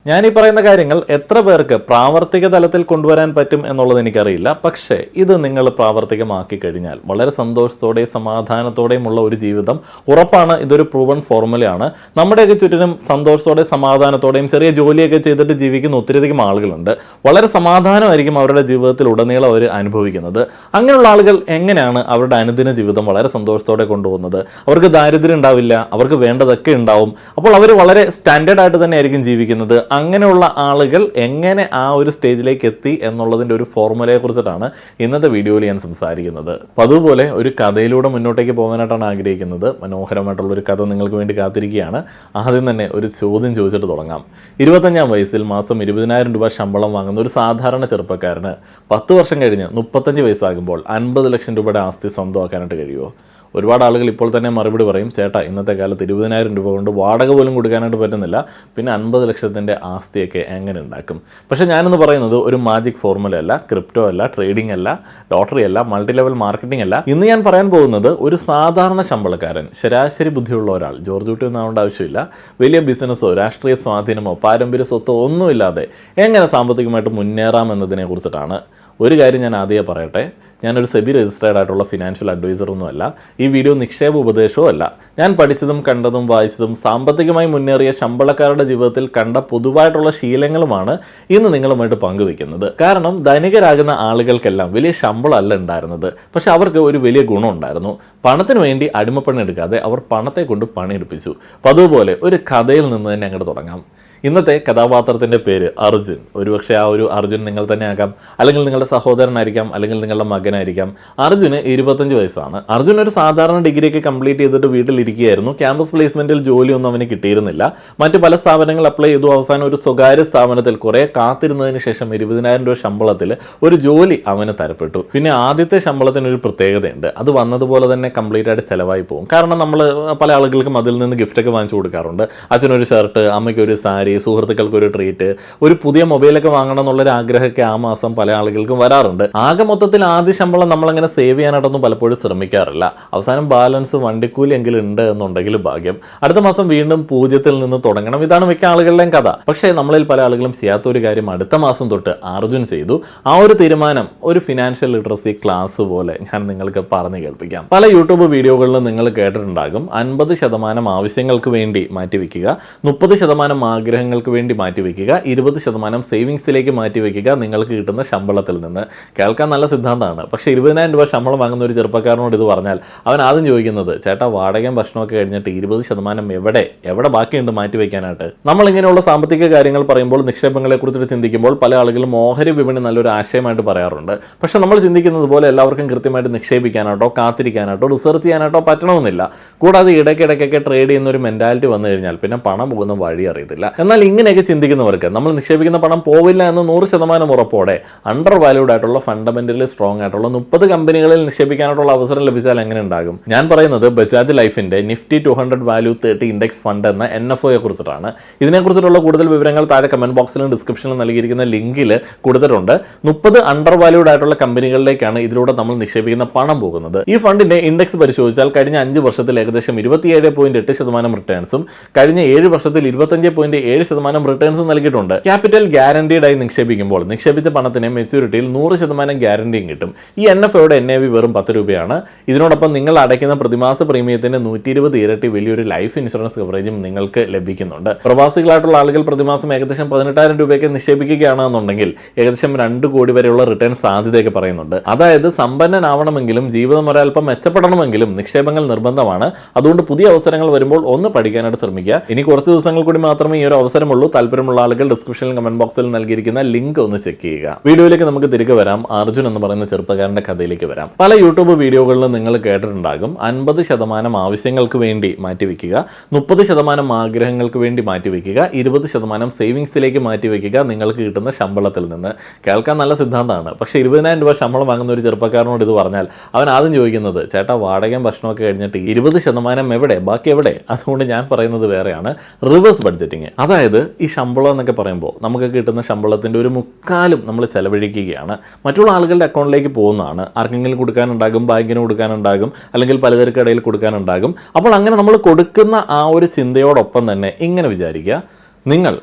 ഞാൻ ഈ പറയുന്ന കാര്യങ്ങൾ എത്ര പേർക്ക് പ്രാവർത്തിക തലത്തിൽ കൊണ്ടുവരാൻ പറ്റും എന്നുള്ളത് എനിക്കറിയില്ല. പക്ഷേ ഇത് നിങ്ങൾ പ്രാവർത്തികമാക്കി കഴിഞ്ഞാൽ വളരെ സന്തോഷത്തോടെയും സമാധാനത്തോടെയുമുള്ള ഒരു ജീവിതം ഉറപ്പാണ്. ഇതൊരു പ്രൂവൺ ഫോർമുലയാണ്. നമ്മുടെയൊക്കെ ചുറ്റിനും സന്തോഷത്തോടെ സമാധാനത്തോടെയും ചെറിയ ജോലിയൊക്കെ ചെയ്തിട്ട് ജീവിക്കുന്ന ഒത്തിരിയധികം ആളുകളുണ്ട്. വളരെ സമാധാനമായിരിക്കും അവരുടെ ജീവിതത്തിൽ ഉടനീളം അവർ അനുഭവിക്കുന്നത്. അങ്ങനെയുള്ള ആളുകൾ എങ്ങനെയാണ് അവരുടെ അനുദിന ജീവിതം വളരെ സന്തോഷത്തോടെ കൊണ്ടുപോകുന്നത്? അവർക്ക് ദാരിദ്ര്യം ഉണ്ടാവില്ല, അവർക്ക് വേണ്ടതൊക്കെ ഉണ്ടാവും. അപ്പോൾ അവർ വളരെ സ്റ്റാൻഡേർഡ് ആയിട്ട് തന്നെ ആയിരിക്കും ജീവിക്കുന്നത്. അങ്ങനെയുള്ള ആളുകൾ എങ്ങനെ ആ ഒരു സ്റ്റേജിലേക്ക് എത്തി എന്നുള്ളതിൻ്റെ ഒരു ഫോർമുലയെ കുറിച്ചിട്ടാണ് ഇന്നത്തെ വീഡിയോയിൽ ഞാൻ സംസാരിക്കുന്നത്. അപ്പോൾ അതുപോലെ ഒരു കഥയിലൂടെ മുന്നോട്ടേക്ക് പോകാനായിട്ടാണ് ആഗ്രഹിക്കുന്നത്. മനോഹരമായിട്ടുള്ളൊരു കഥ നിങ്ങൾക്ക് വേണ്ടി കാത്തിരിക്കുകയാണ്. ആദ്യം തന്നെ ഒരു ചോദ്യം ചോദിച്ചിട്ട് തുടങ്ങാം. 25-ാം വയസ്സിൽ മാസം 20,000 രൂപ ശമ്പളം വാങ്ങുന്ന ഒരു സാധാരണ ചെറുപ്പക്കാരന് 10 വർഷം കഴിഞ്ഞ് 35 വയസ്സാകുമ്പോൾ 50 ലക്ഷം രൂപയുടെ ആസ്തി സ്വന്തമാക്കാനായിട്ട് കഴിയുമോ? ഒരുപാട് ആളുകൾ ഇപ്പോൾ തന്നെ മറുപടി പറയും, ചേട്ടാ ഇന്നത്തെ കാലത്ത് 20,000 രൂപ കൊണ്ട് വാടക പോലും കൊടുക്കാനായിട്ട് പറ്റുന്നില്ല, പിന്നെ 50 ലക്ഷത്തിൻ്റെ ആസ്തിയൊക്കെ എങ്ങനെ ഉണ്ടാക്കും? പക്ഷേ ഞാനെന്ന് പറയുന്നത് ഒരു മാജിക് ഫോർമുല അല്ല, ക്രിപ്റ്റോ അല്ല, ട്രേഡിംഗ് അല്ല, ലോട്ടറി അല്ല, മൾട്ടി ലെവൽ മാർക്കറ്റിംഗ് അല്ല. ഇന്ന് ഞാൻ പറയാൻ പോകുന്നത് ഒരു സാധാരണ ശമ്പളക്കാരൻ, ശരാശരി ബുദ്ധിയുള്ള ഒരാൾ, ജോർജ് കുട്ടി ഒന്നും ആവേണ്ട ആവശ്യമില്ല, വലിയ ബിസിനസ്സോ രാഷ്ട്രീയ സ്വാധീനമോ പാരമ്പര്യ സ്വത്തോ ഒന്നുമില്ലാതെ എങ്ങനെ സാമ്പത്തികമായിട്ട് മുന്നേറാം എന്നതിനെ കുറിച്ചിട്ടാണ്. ഒരു കാര്യം ഞാൻ ആദ്യമേ പറയട്ടെ, ഞാനൊരു സെബി രജിസ്റ്റേർഡ് ആയിട്ടുള്ള ഫിനാൻഷ്യൽ അഡ്വൈസറൊന്നുമല്ല. ഈ വീഡിയോ നിക്ഷേപ ഉപദേശവും അല്ല. ഞാൻ പഠിച്ചതും കണ്ടതും വായിച്ചതും സാമ്പത്തികമായി മുന്നേറിയ ശമ്പളക്കാരുടെ ജീവിതത്തിൽ കണ്ട പൊതുവായിട്ടുള്ള ശീലങ്ങളുമാണ് ഇന്ന് നിങ്ങളുമായിട്ട് പങ്കുവെക്കുന്നത്. കാരണം ധനികരാകുന്ന ആളുകൾക്കെല്ലാം വലിയ ശമ്പളമല്ല ഉണ്ടായിരുന്നത്, പക്ഷെ അവർക്ക് ഒരു വലിയ ഗുണമുണ്ടായിരുന്നു. പണത്തിന് വേണ്ടി അടിമപ്പണി എടുക്കാതെ അവർ പണത്തെ കൊണ്ട് പണിയെടുപ്പിച്ചു. അപ്പോൾ അതുപോലെ ഒരു കഥയിൽ നിന്ന് തന്നെ അങ്ങോട്ട് തുടങ്ങാം. ഇന്നത്തെ കഥാപാത്രത്തിൻ്റെ പേര് അർജുൻ. ഒരുപക്ഷെ ആ ഒരു അർജുൻ നിങ്ങൾ തന്നെ ആകാം, അല്ലെങ്കിൽ നിങ്ങളുടെ സഹോദരനായിരിക്കാം, അല്ലെങ്കിൽ നിങ്ങളുടെ മകനായിരിക്കാം. അർജുന് 25 വയസ്സാണ്. അർജുൻ ഒരു സാധാരണ ഡിഗ്രിയൊക്കെ കംപ്ലീറ്റ് ചെയ്തിട്ട് വീട്ടിലിരിക്കുകയായിരുന്നു. ക്യാമ്പസ് പ്ലേസ്മെൻറ്റിൽ ജോലിയൊന്നും അവന് കിട്ടിയിരുന്നില്ല. മറ്റ് പല സ്ഥാപനങ്ങൾ അപ്ലൈ ചെയ്തു. അവസാനം ഒരു സ്വകാര്യ സ്ഥാപനത്തിൽ കുറേ കാത്തിരുന്നതിന് ശേഷം 20,000 രൂപ ശമ്പളത്തിൽ ഒരു ജോലി അവന് തരപ്പെട്ടു. പിന്നെ ആദ്യത്തെ ശമ്പളത്തിനൊരു പ്രത്യേകതയുണ്ട്, അത് വന്നതുപോലെ തന്നെ കംപ്ലീറ്റ് ആയിട്ട് ചിലവായി പോകും. കാരണം നമ്മൾ പല ആളുകൾക്കും അതിൽ നിന്ന് ഗിഫ്റ്റൊക്കെ വാങ്ങിച്ചു കൊടുക്കാറുണ്ട്. അച്ഛനൊരു ഷർട്ട്, അമ്മയ്ക്കൊരു സാരി, സുഹൃത്തുക്കൾക്കൊരു ട്രീറ്റ്, ഒരു പുതിയ മൊബൈലൊക്കെ വാങ്ങണം എന്നുള്ളൊരു ആഗ്രഹമൊക്കെ ആ മാസം പല ആളുകൾക്കും വരാറുണ്ട്. ആകെ മൊത്തത്തിൽ ആദ്യ ശമ്പളം നമ്മളങ്ങനെ സേവ് ചെയ്യാനായിട്ടൊന്നും പലപ്പോഴും ശ്രമിക്കാറില്ല. അവസാനം ബാലൻസ് വണ്ടിക്കൂലി എങ്കിലും ഉണ്ട് എന്നുണ്ടെങ്കിൽ ഭാഗ്യം. അടുത്ത മാസം വീണ്ടും 0-ൽ നിന്ന് തുടങ്ങണം. ഇതാണ് മിക്ക ആളുകളുടെയും കഥ. പക്ഷേ നമ്മളിൽ പല ആളുകളും ചെയ്യാത്തൊരു കാര്യം അടുത്ത മാസം തൊട്ട് അർജുൻ ചെയ്തു. ആ ഒരു തീരുമാനം ഒരു ഫിനാൻഷ്യൽ ലിറ്ററസി ക്ലാസ് പോലെ ഞാൻ നിങ്ങൾക്ക് പറഞ്ഞു കേൾപ്പിക്കാം. പല യൂട്യൂബ് വീഡിയോകളിലും നിങ്ങൾ കേട്ടിട്ടുണ്ടാകും, 50% ആവശ്യങ്ങൾക്ക് വേണ്ടി മാറ്റിവെക്കുക, 30% ആഗ്രഹങ്ങൾക്ക് വേണ്ടി മാറ്റിവെക്കുക, 20% സേവിങ്സിലേക്ക് മാറ്റിവെക്കുക നിങ്ങൾക്ക് കിട്ടുന്ന ശമ്പളത്തിൽ നിന്ന്. കേൾക്കാൻ നല്ല സിദ്ധാന്തമാണ്. പക്ഷേ 20,000 രൂപ ശമ്പളം വാങ്ങുന്ന ഒരു ചെറുപ്പക്കാരനോട് ഇത് പറഞ്ഞാൽ അവൻ ആദ്യം ചോദിക്കുന്നത്, ചേട്ടാ വാടകയും ഭക്ഷണമൊക്കെ കഴിഞ്ഞിട്ട് 20% എവിടെ ബാക്കിയുണ്ട് മാറ്റിവെക്കാനായിട്ട്? നമ്മൾ ഇങ്ങനെയുള്ള സാമ്പത്തിക കാര്യങ്ങൾ പറയുമ്പോൾ, നിക്ഷേപങ്ങളെ കുറിച്ചിട്ട് ചിന്തിക്കുമ്പോൾ പല ആളുകളും ഓഹരി വിപണി നല്ലൊരു ആശയമായിട്ട് പറയാറുണ്ട്. പക്ഷേ നമ്മൾ ചിന്തിക്കുന്നത് പോലെ എല്ലാവർക്കും കൃത്യമായിട്ട് നിക്ഷേപിക്കാനായിട്ടോ കാത്തിരിക്കാനായിട്ടോ റിസർച്ച് ചെയ്യാനായിട്ടോ പറ്റണമെന്നില്ല. കൂടാതെ ഇടയ്ക്കിടയ്ക്കൊക്കെ ട്രേഡ് ചെയ്യുന്ന ഒരു മെൻറ്റാലിറ്റി വന്നു കഴിഞ്ഞാൽ പിന്നെ പണം പോകുന്ന വഴി അറിയത്തില്ല. എന്നാൽ ഇങ്ങനെയൊക്കെ ചിന്തിക്കുന്നവർക്ക് നമ്മൾ നിക്ഷേപിക്കുന്ന പണം പോവില്ല എന്ന് 100% ഉറപ്പോടെ അണ്ടർ വാല്യൂഡ് ആയിട്ടുള്ള ഫണ്ടമെന്റലി സ്ട്രോങ് ആയിട്ടുള്ള 30 കമ്പനികളിൽ നിക്ഷേപിക്കാനായിട്ടുള്ള അവസരം ലഭിച്ചാൽ എങ്ങനെ ഉണ്ടാകും? ഞാൻ പറയുന്നത് ബജാജ് ലൈഫിന്റെ നിഫ്റ്റി 200 വാല്യൂ 30 ഇൻഡെക്സ് ഫണ്ട് എന്ന NFO കുറിച്ചിട്ടാണ്. ഇതിനെക്കുറിച്ചിട്ടുള്ള കൂടുതൽ വിവരങ്ങൾ താഴെ കമന്റ് ബോക്സിലും ഡിസ്ക്രിപ്ഷനിലും നൽകിയിരിക്കുന്ന ലിങ്കിൽ കൊടുത്തിട്ടുണ്ട്. 30 അണ്ടർ വാല്യൂഡ് ആയിട്ടുള്ള കമ്പനികളിലേക്കാണ് ഇതിലൂടെ നമ്മൾ നിക്ഷേപിക്കുന്ന പണം പോകുന്നത്. ഈ ഫണ്ടിന്റെ ഇൻഡെക്സ് പരിശോധിച്ചാൽ കഴിഞ്ഞ 5 വർഷത്തിൽ ഏകദേശം 27.8% റിട്ടേൺസും കഴിഞ്ഞ 7 വർഷത്തിൽ 25.7% റിട്ടേൺസ് നൽകിയിട്ടുണ്ട്. ക്യാപിറ്റൽ ഗ്യാരണ്ടീഡ് ആയി നിക്ഷേപിക്കുമ്പോൾ നിക്ഷേപിച്ച പണത്തിന് മെച്യൂരിറ്റിയിൽ 100% ഗ്യാരണ്ടിയും കിട്ടും. ഈ NFOയുടെ NAV വെറും 10 രൂപയാണ്. ഇതിനോടൊപ്പം നിങ്ങൾ അടയ്ക്കുന്ന പ്രതിമാസ പ്രീമിയത്തിന്റെ 120 ഇരട്ടി വലിയൊരു ലൈഫ് ഇൻഷുറൻസ് കവറേജും നിങ്ങൾക്ക് ലഭിക്കുന്നുണ്ട്. പ്രവാസികളായിട്ടുള്ള ആളുകൾ പ്രതിമാസം ഏകദേശം 18,000 രൂപയ്ക്ക് നിക്ഷേപിക്കുകയാണെന്നുണ്ടെങ്കിൽ ഏകദേശം 2 കോടി വരെയുള്ള റിട്ടേൺ സാധ്യതയൊക്കെ പറയുന്നുണ്ട്. അതായത് സമ്പന്നനാവണമെങ്കിലും ജീവിതം ഒരൽപ്പം മെച്ചപ്പെടണമെങ്കിലും നിക്ഷേപങ്ങൾ നിർബന്ധമാണ്. അതുകൊണ്ട് പുതിയ അവസരങ്ങൾ വരുമ്പോൾ ഒന്ന് പഠിക്കാനായിട്ട് ശ്രമിക്കുക. ഇനി കുറച്ച് ദിവസങ്ങൾ കൂടി മാത്രമേ ഈ ഒരു അവസരമുള്ളൂ. താല്പര്യമുള്ള ആളുകൾ ഡിസ്ക്രിപ്ഷനിൽ കമന്റ് ബോക്സിൽ നൽകിയിരിക്കുന്ന ലിങ്ക് ഒന്ന് ചെക്ക് ചെയ്യുക. വീഡിയോയിലേക്ക് നമുക്ക് തിരികെ വരാം. അർജുൻ എന്ന് പറയുന്ന ചെറുപ്പക്കാരന്റെ കഥയിലേക്ക് വരാം. പല യൂട്യൂബ് വീഡിയോകളിലും നിങ്ങൾ കേട്ടിട്ടുണ്ടാകും, 50% ആവശ്യങ്ങൾക്ക് വേണ്ടി മാറ്റിവെക്കുക, 30% ആഗ്രഹങ്ങൾക്ക് വേണ്ടി മാറ്റിവെക്കുക, 20% സേവിങ്സിലേക്ക് മാറ്റിവെക്കുക നിങ്ങൾക്ക് കിട്ടുന്ന ശമ്പളത്തിൽ നിന്ന്. കേൾക്കാൻ നല്ല സിദ്ധാന്തമാണ്. പക്ഷേ 20,000 രൂപ ശമ്പളം വാങ്ങുന്ന ഒരു ചെറുപ്പക്കാരനോട് ഇത് പറഞ്ഞാൽ അവൻ ആദ്യം ചോദിക്കുന്നത്, ചേട്ടാ വാടകയും ഭക്ഷണമൊക്കെ കഴിഞ്ഞിട്ട് 20% ബാക്കി എവിടെ? അതുകൊണ്ട് ഞാൻ പറയുന്നത് വേറെയാണ്, റിവേഴ്സ് ബഡ്ജറ്റിങ്. അതായത് ഈ ശമ്പളം എന്നൊക്കെ പറയുമ്പോൾ നമുക്ക് കിട്ടുന്ന ശമ്പളത്തിൻ്റെ ഒരു 1/4 നമ്മൾ ചെലവഴിക്കുകയാണ്, മറ്റുള്ള ആളുകളുടെ അക്കൗണ്ടിലേക്ക് പോകുന്നതാണ്. ആർക്കെങ്കിലും കൊടുക്കാനുണ്ടാകും, ബാങ്കിന് കൊടുക്കാനുണ്ടാകും, അല്ലെങ്കിൽ പലചരക്കടയിൽ കൊടുക്കാനുണ്ടാകും. അപ്പോൾ അങ്ങനെ നമ്മൾ കൊടുക്കുന്ന ആ ഒരു ചിന്തയോടൊപ്പം തന്നെ ഇങ്ങനെ വിചാരിക്കുക, നിങ്ങൾ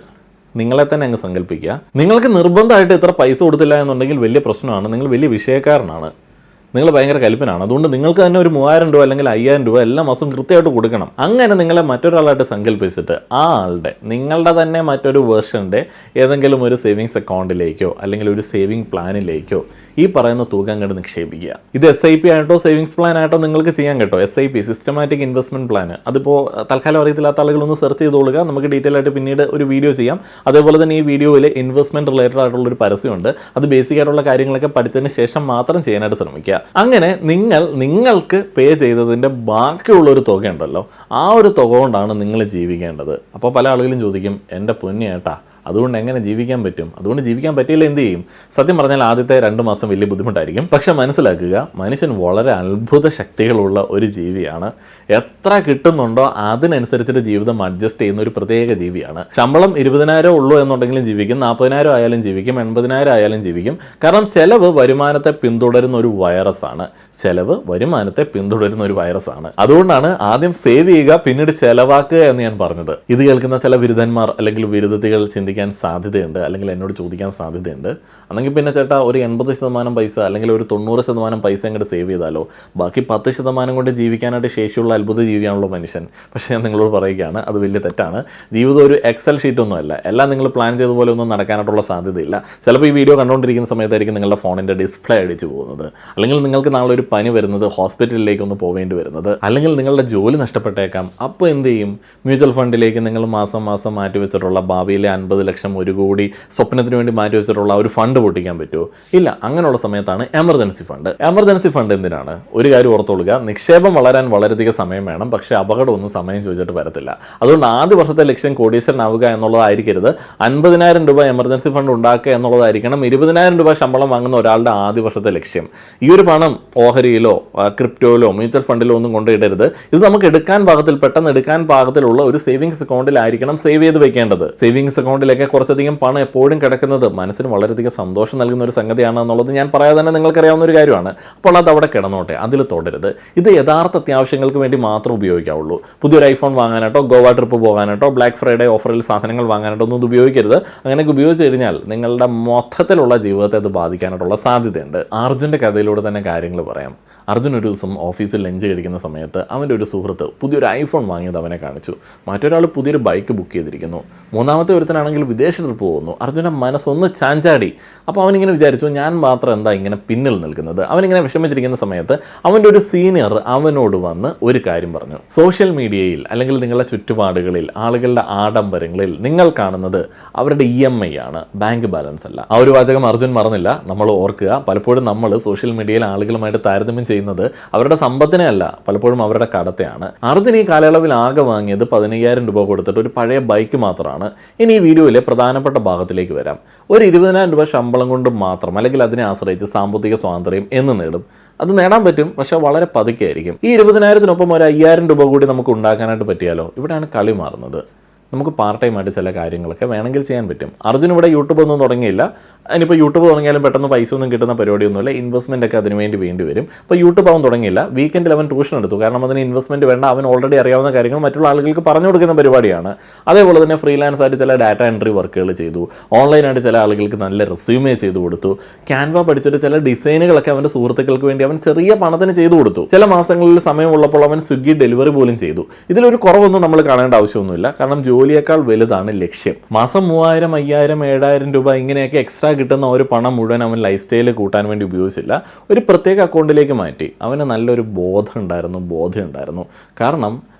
നിങ്ങളെ തന്നെ അങ്ങ് സങ്കല്പിക്കുക. നിങ്ങൾക്ക് നിർബന്ധമായിട്ട് ഇത്ര പൈസ കൊടുത്തില്ല എന്നുണ്ടെങ്കിൽ വലിയ പ്രശ്നമാണ്, നിങ്ങൾ വലിയ വിഷയക്കാരനാണ്, നിങ്ങൾ ഭയങ്കര കലിപ്പനാണ്. അതുകൊണ്ട് നിങ്ങൾക്ക് തന്നെ ഒരു 3000 രൂപ അല്ലെങ്കിൽ 5000 രൂപ എല്ലാ മാസം കൃത്യമായിട്ട് കൊടുക്കണം. അങ്ങനെ നിങ്ങളെ മറ്റൊരാളായിട്ട് സങ്കല്പിച്ചിട്ട് ആ ആളുടെ നിങ്ങളുടെ തന്നെ മറ്റൊരു വേർഷൻ്റെ ഏതെങ്കിലും ഒരു സേവിങ്സ് അക്കൗണ്ടിലേക്കോ അല്ലെങ്കിൽ ഒരു സേവിങ് പ്ലാനിലേക്കോ ഈ പറയുന്ന തുക അങ്ങോട്ട് നിക്ഷേപിക്കുക. ഇത് SIP ആയിട്ടോ സേവിങ്സ് പ്ലാൻ ആയിട്ടോ നിങ്ങൾക്ക് ചെയ്യാൻ കേട്ടോ. SIP systematic investment plan. അതിപ്പോൾ തൽക്കാലം അറിയത്തില്ലാത്ത ആളുകളൊന്ന് സെർച്ച് ചെയ്തോളുക, നമുക്ക് ഡീറ്റെയിൽ ആയിട്ട് പിന്നീട് ഒരു വീഡിയോ ചെയ്യാം. അതേപോലെ തന്നെ ഈ വീഡിയോയിൽ ഇൻവെസ്റ്റ്മെൻറ്റ് റിലേറ്റഡ് ആയിട്ടുള്ളൊരു പരസ്യമുണ്ട്. അത് ബേസിക് ആയിട്ടുള്ള കാര്യങ്ങളൊക്കെ പഠിച്ചതിന് ശേഷം മാത്രം ചെയ്യാനായിട്ട് ശ്രമിക്കുക. അങ്ങനെ നിങ്ങൾക്ക് പേ ചെയ്തതിൻ്റെ ബാക്കിയുള്ളൊരു തുക ഉണ്ടല്ലോ, ആ ഒരു തുക കൊണ്ടാണ് നിങ്ങൾ ജീവിക്കേണ്ടത്. അപ്പോൾ പല ആളുകളും ചോദിക്കും, എൻ്റെ പൊന്നിയേട്ടാ അതുകൊണ്ട് എങ്ങനെ ജീവിക്കാൻ പറ്റും? അതുകൊണ്ട് ജീവിക്കാൻ പറ്റിയില്ല എന്ത് ചെയ്യും? സത്യം പറഞ്ഞാൽ ആദ്യത്തെ 2 മാസം വലിയ ബുദ്ധിമുട്ടായിരിക്കും. പക്ഷെ മനസ്സിലാക്കുക, മനുഷ്യൻ വളരെ അത്ഭുത ശക്തികളുള്ള ഒരു ജീവിയാണ്. എത്ര കിട്ടുന്നുണ്ടോ അതിനനുസരിച്ചിട്ട് ജീവിതം അഡ്ജസ്റ്റ് ചെയ്യുന്ന ഒരു പ്രത്യേക ജീവിയാണ്. ശമ്പളം 20,000 ഉള്ളൂ എന്നുണ്ടെങ്കിലും ജീവിക്കും, 40,000 ആയാലും ജീവിക്കും, 80,000 ആയാലും ജീവിക്കും. കാരണം ചെലവ് വരുമാനത്തെ പിന്തുടരുന്ന ഒരു വൈറസാണ്. അതുകൊണ്ടാണ് ആദ്യം സേവ് ചെയ്യുക പിന്നീട് ചെലവാക്കുക എന്ന് ഞാൻ പറഞ്ഞത്. ഇത് കേൾക്കുന്ന ചില ബിരുദന്മാർ അല്ലെങ്കിൽ ബിരുദത്തികൾ ചിന്തിക്കാൻ സാധ്യതയുണ്ട്, അല്ലെങ്കിൽ എന്നോട് ചോദിക്കാൻ സാധ്യതയുണ്ട്, അന്നെങ്കിൽ പിന്നെ ചേട്ടാ ഒരു 80% പൈസ അല്ലെങ്കിൽ ഒരു 90% പൈസ അങ്ങോട്ട് സേവ് ചെയ്താലോ, ബാക്കി 10% കൊണ്ട് ജീവിക്കാനായിട്ട് ശേഷിയുള്ള അത്ഭുത ജീവിയാണല്ലോ മനുഷ്യൻ. പക്ഷേ ഞാൻ നിങ്ങളോട് പറയുകയാണ്, അത് വലിയ തെറ്റാണ്. ജീവിതം ഒരു എക്സൽ ഷീറ്റൊന്നും അല്ല. എല്ലാം നിങ്ങൾ പ്ലാൻ ചെയ്ത പോലെ ഒന്നും നടക്കാനായിട്ടുള്ള സാധ്യതയില്ല. ചിലപ്പോൾ ഈ വീഡിയോ കണ്ടുകൊണ്ടിരിക്കുന്ന സമയത്തായിരിക്കും നിങ്ങളുടെ ഫോണിൻ്റെ ഡിസ്പ്ലേ അടിച്ചു പോകുന്നത്, അല്ലെങ്കിൽ നിങ്ങൾക്ക് നാളെ ഒരു പനി വരുന്നത്, ഹോസ്പിറ്റലിലേക്കൊന്ന് പോവേണ്ടി വരുന്നത്, അല്ലെങ്കിൽ നിങ്ങളുടെ ജോലി നഷ്ടപ്പെട്ടേക്കാം. അപ്പോൾ എന്ത് ചെയ്യും? മ്യൂച്വൽ ഫണ്ടിലേക്ക് നിങ്ങൾ മാസം മാസം മാറ്റി വെച്ചിട്ടുള്ള ഭാവിയിലെ 50 ലക്ഷം, 1 കോടി സ്വപ്നത്തിന് വേണ്ടി മാറ്റി വെച്ചിട്ടുള്ള ഒരു ഫണ്ട് പൊട്ടിക്കാൻ പറ്റുമോ? ഇല്ല. അങ്ങനെയുള്ള സമയത്താണ് എമർജൻസി ഫണ്ട്. എമർജൻസി ഫണ്ട് എന്തിനാണ്? ഒരു കാര്യം ഓർത്തോളുക, നിക്ഷേപം വളരാൻ വളരെയധികം സമയം വേണം, പക്ഷേ അപകടമൊന്നും സമയം ചോദിച്ചിട്ട് വരത്തില്ല. അതുകൊണ്ട് ആദ്യ വർഷത്തെ ലക്ഷ്യം കോടീശ്വരനാവുക എന്നുള്ളതായിരിക്കരുത്. 50,000 രൂപ എമർജൻസി ഫണ്ട് ഉണ്ടാക്കുക എന്നുള്ളതായിരിക്കണം 20,000 രൂപ ശമ്പളം വാങ്ങുന്ന ഒരാളുടെ ആദ്യ വർഷത്തെ ലക്ഷ്യം. ഈ ഒരു പണം ഓഹരിയിലോ ക്രിപ്റ്റോയിലോ മ്യൂച്വൽ ഫണ്ടിലോ ഒന്നും കൊണ്ടിടരുത്. ഇത് നമുക്ക് പെട്ടെന്ന് എടുക്കാൻ പാകത്തിലുള്ള ഒരു സേവിങ്സ് അക്കൗണ്ടിലായിരിക്കണം സേവ് ചെയ്ത് വെക്കേണ്ടത്. സേവിങ്സ് അക്കൗണ്ടിലേക്ക് കുറച്ചധികം പണം എപ്പോഴും കിടക്കുന്നത് മനസ്സിന് വളരെയധികം സന്തോഷം നൽകുന്ന ഒരു സംഗതിയാണ് എന്നുള്ളത് ഞാൻ പറയാതെ തന്നെ നിങ്ങൾക്കറിയാവുന്ന ഒരു കാര്യമാണ്. അപ്പോൾ അത് അവിടെ കിടന്നോട്ടെ, അതിൽ തുടരുത്. ഇത് യഥാർത്ഥ അത്യാവശ്യങ്ങൾക്ക് വേണ്ടി മാത്രം ഉപയോഗിക്കാവുള്ളൂ. പുതിയൊരു ഐഫോൺ വാങ്ങാനായിട്ടോ, ഗോവ ട്രിപ്പ് പോകാനായിട്ടോ, ബ്ലാക്ക് ഫ്രൈഡേ ഓഫറിൽ സാധനങ്ങൾ വാങ്ങാനായിട്ടോ ഒന്നും ഇത് ഉപയോഗിക്കരുത്. അങ്ങനെയൊക്കെ ഉപയോഗിച്ച് കഴിഞ്ഞാൽ നിങ്ങളുടെ മൊത്തത്തിലുള്ള ജീവിതത്തെ അത് ബാധിക്കാനായിട്ടുള്ള സാധ്യതയുണ്ട്. അർജുൻ്റെ കഥയിലൂടെ തന്നെ കാര്യങ്ങൾ പറയാം. അർജുൻ ഒരു ദിവസം ഓഫീസിൽ ലഞ്ച് കഴിക്കുന്ന സമയത്ത് അവൻ്റെ ഒരു സുഹൃത്ത് പുതിയൊരു ഐഫോൺ വാങ്ങിയത് അവനെ കാണിച്ചു. മറ്റൊരാൾ പുതിയൊരു ബൈക്ക് ബുക്ക് ചെയ്തിരിക്കുന്നു. മൂന്നാമത്തെ ഒരുത്തനാണെങ്കിൽ വിദേശ ട്രിപ്പ് പോകുന്നു. അർജുൻ്റെ മനസ്സൊന്ന് ചാഞ്ചാടി. അപ്പോൾ അവനിങ്ങനെ വിചാരിച്ചു, ഞാൻ മാത്രം എന്താ ഇങ്ങനെ പിന്നിൽ നിൽക്കുന്നത്? അവനിങ്ങനെ വിഷമിച്ചിരിക്കുന്ന സമയത്ത് അവൻ്റെ ഒരു സീനിയർ അവനോട് വന്ന് ഒരു കാര്യം പറഞ്ഞു. സോഷ്യൽ മീഡിയയിൽ അല്ലെങ്കിൽ നിങ്ങളുടെ ചുറ്റുപാടുകളിൽ ആളുകളുടെ ആഡംബരങ്ങളിൽ നിങ്ങൾ കാണുന്നത് അവരുടെ EMI ആണ്, ബാങ്ക് ബാലൻസ് അല്ല. ആ ഒരു വാചകം അർജുൻ മറന്നില്ല. നമ്മൾ ഓർക്കുക, പലപ്പോഴും നമ്മൾ സോഷ്യൽ മീഡിയയിൽ ആളുകളുമായിട്ട് താരതമ്യം ചെയ്യുന്നത് അവരുടെ സമ്പത്തിനെ അല്ല, പലപ്പോഴും അവരുടെ കടത്തെയാണ്. അർജുൻ ഈ കാലയളവിൽ ആകെ വാങ്ങിയത് 15,000 രൂപ കൊടുത്തിട്ട് ഒരു പഴയ ബൈക്ക് മാത്രമാണ്. ഇനി ഈ വീഡിയോയിലെ പ്രധാനപ്പെട്ട ഭാഗത്തിലേക്ക് വരാം. ഒരു 20,000 രൂപ ശമ്പളം കൊണ്ട് മാത്രം അല്ലെങ്കിൽ അതിനെ ആശ്രയിച്ച് സാമ്പത്തിക സ്വാതന്ത്ര്യം എന്ന് നേടും. അത് നേടാൻ പറ്റും, പക്ഷേ വളരെ പതുക്കെ ആയിരിക്കും. ഈ 20,000-നൊപ്പം ഒരു 5,000 രൂപ കൂടി നമുക്ക് ഉണ്ടാക്കാനായിട്ട് പറ്റിയാലോ? ഇവിടെയാണ് കളി മാറുന്നത്. നമുക്ക് പാർട്ട് ടൈം ആയിട്ട് ചില കാര്യങ്ങളൊക്കെ വേണമെങ്കിൽ ചെയ്യാൻ പറ്റും. അർജുൻ ഇവിടെ യൂട്യൂബ് ഒന്നും തുടങ്ങിയില്ല. അതിനിപ്പോൾ യൂട്യൂബ് തുടങ്ങിയാലും പെട്ടെന്ന് പൈസ ഒന്നും കിട്ടുന്ന പരിപാടിയൊന്നുമില്ല. ഇൻവെസ്റ്റ്മെൻ്റ് ഒക്കെ അതിന് വേണ്ടി വരും. അപ്പോൾ യൂട്യൂബ് അവൻ തുടങ്ങിയില്ല. വീക്കെൻഡിൽ അവൻ ട്യൂഷൻ എടുത്തു. കാരണം അതിന് ഇൻവെസ്റ്റ്മെൻറ്റ് വേണ്ട, അവൻ ഓൾറെഡി അറിയാവുന്ന കാര്യങ്ങൾ മറ്റുള്ള ആളുകൾക്ക് പറഞ്ഞു കൊടുക്കുന്ന പരിപാടിയാണ്. അതേപോലെ തന്നെ ഫ്രീലാൻസ് ആയിട്ട് ചില ഡാറ്റ എൻട്രി വർക്കുകൾ ചെയ്തു. ഓൺലൈനായിട്ട് ചില ആളുകൾക്ക് നല്ല റെസ്യൂമേ ചെയ്തു കൊടുത്തു. ക്യാൻവ പഠിച്ചിട്ട് ചില ഡിസൈനുകളൊക്കെ അവൻ്റെ സുഹൃത്തുക്കൾക്ക് വേണ്ടി അവൻ ചെറിയ പണത്തിന് ചെയ്തു കൊടുത്തു. ചില മാസങ്ങളിൽ സമയമുള്ളപ്പോൾ അവൻ സ്വിഗ്ഗി ഡെലിവറി പോലും ചെയ്തു. ഇതിലൊരു കുറവൊന്നും നമ്മൾ കാണേണ്ട ആവശ്യമൊന്നുമില്ല. കാരണം ജോലിയേക്കാൾ വലുതാണ് ലക്ഷ്യം. മാസം 3,000, 5,000, 7,000 രൂപ ഇങ്ങനെയൊക്കെ എക്സ്ട്രാ കിട്ടുന്ന ഒരു പണം മുഴുവൻ അവൻ ലൈഫ് സ്റ്റൈൽ കൂട്ടാൻ വേണ്ടി ഉപയോഗിച്ചില്ല. ഒരു പ്രത്യേക അക്കൗണ്ടിലേക്ക് മാറ്റി. അവന് നല്ലൊരു ബോധം ഉണ്ടായിരുന്നു. കാരണം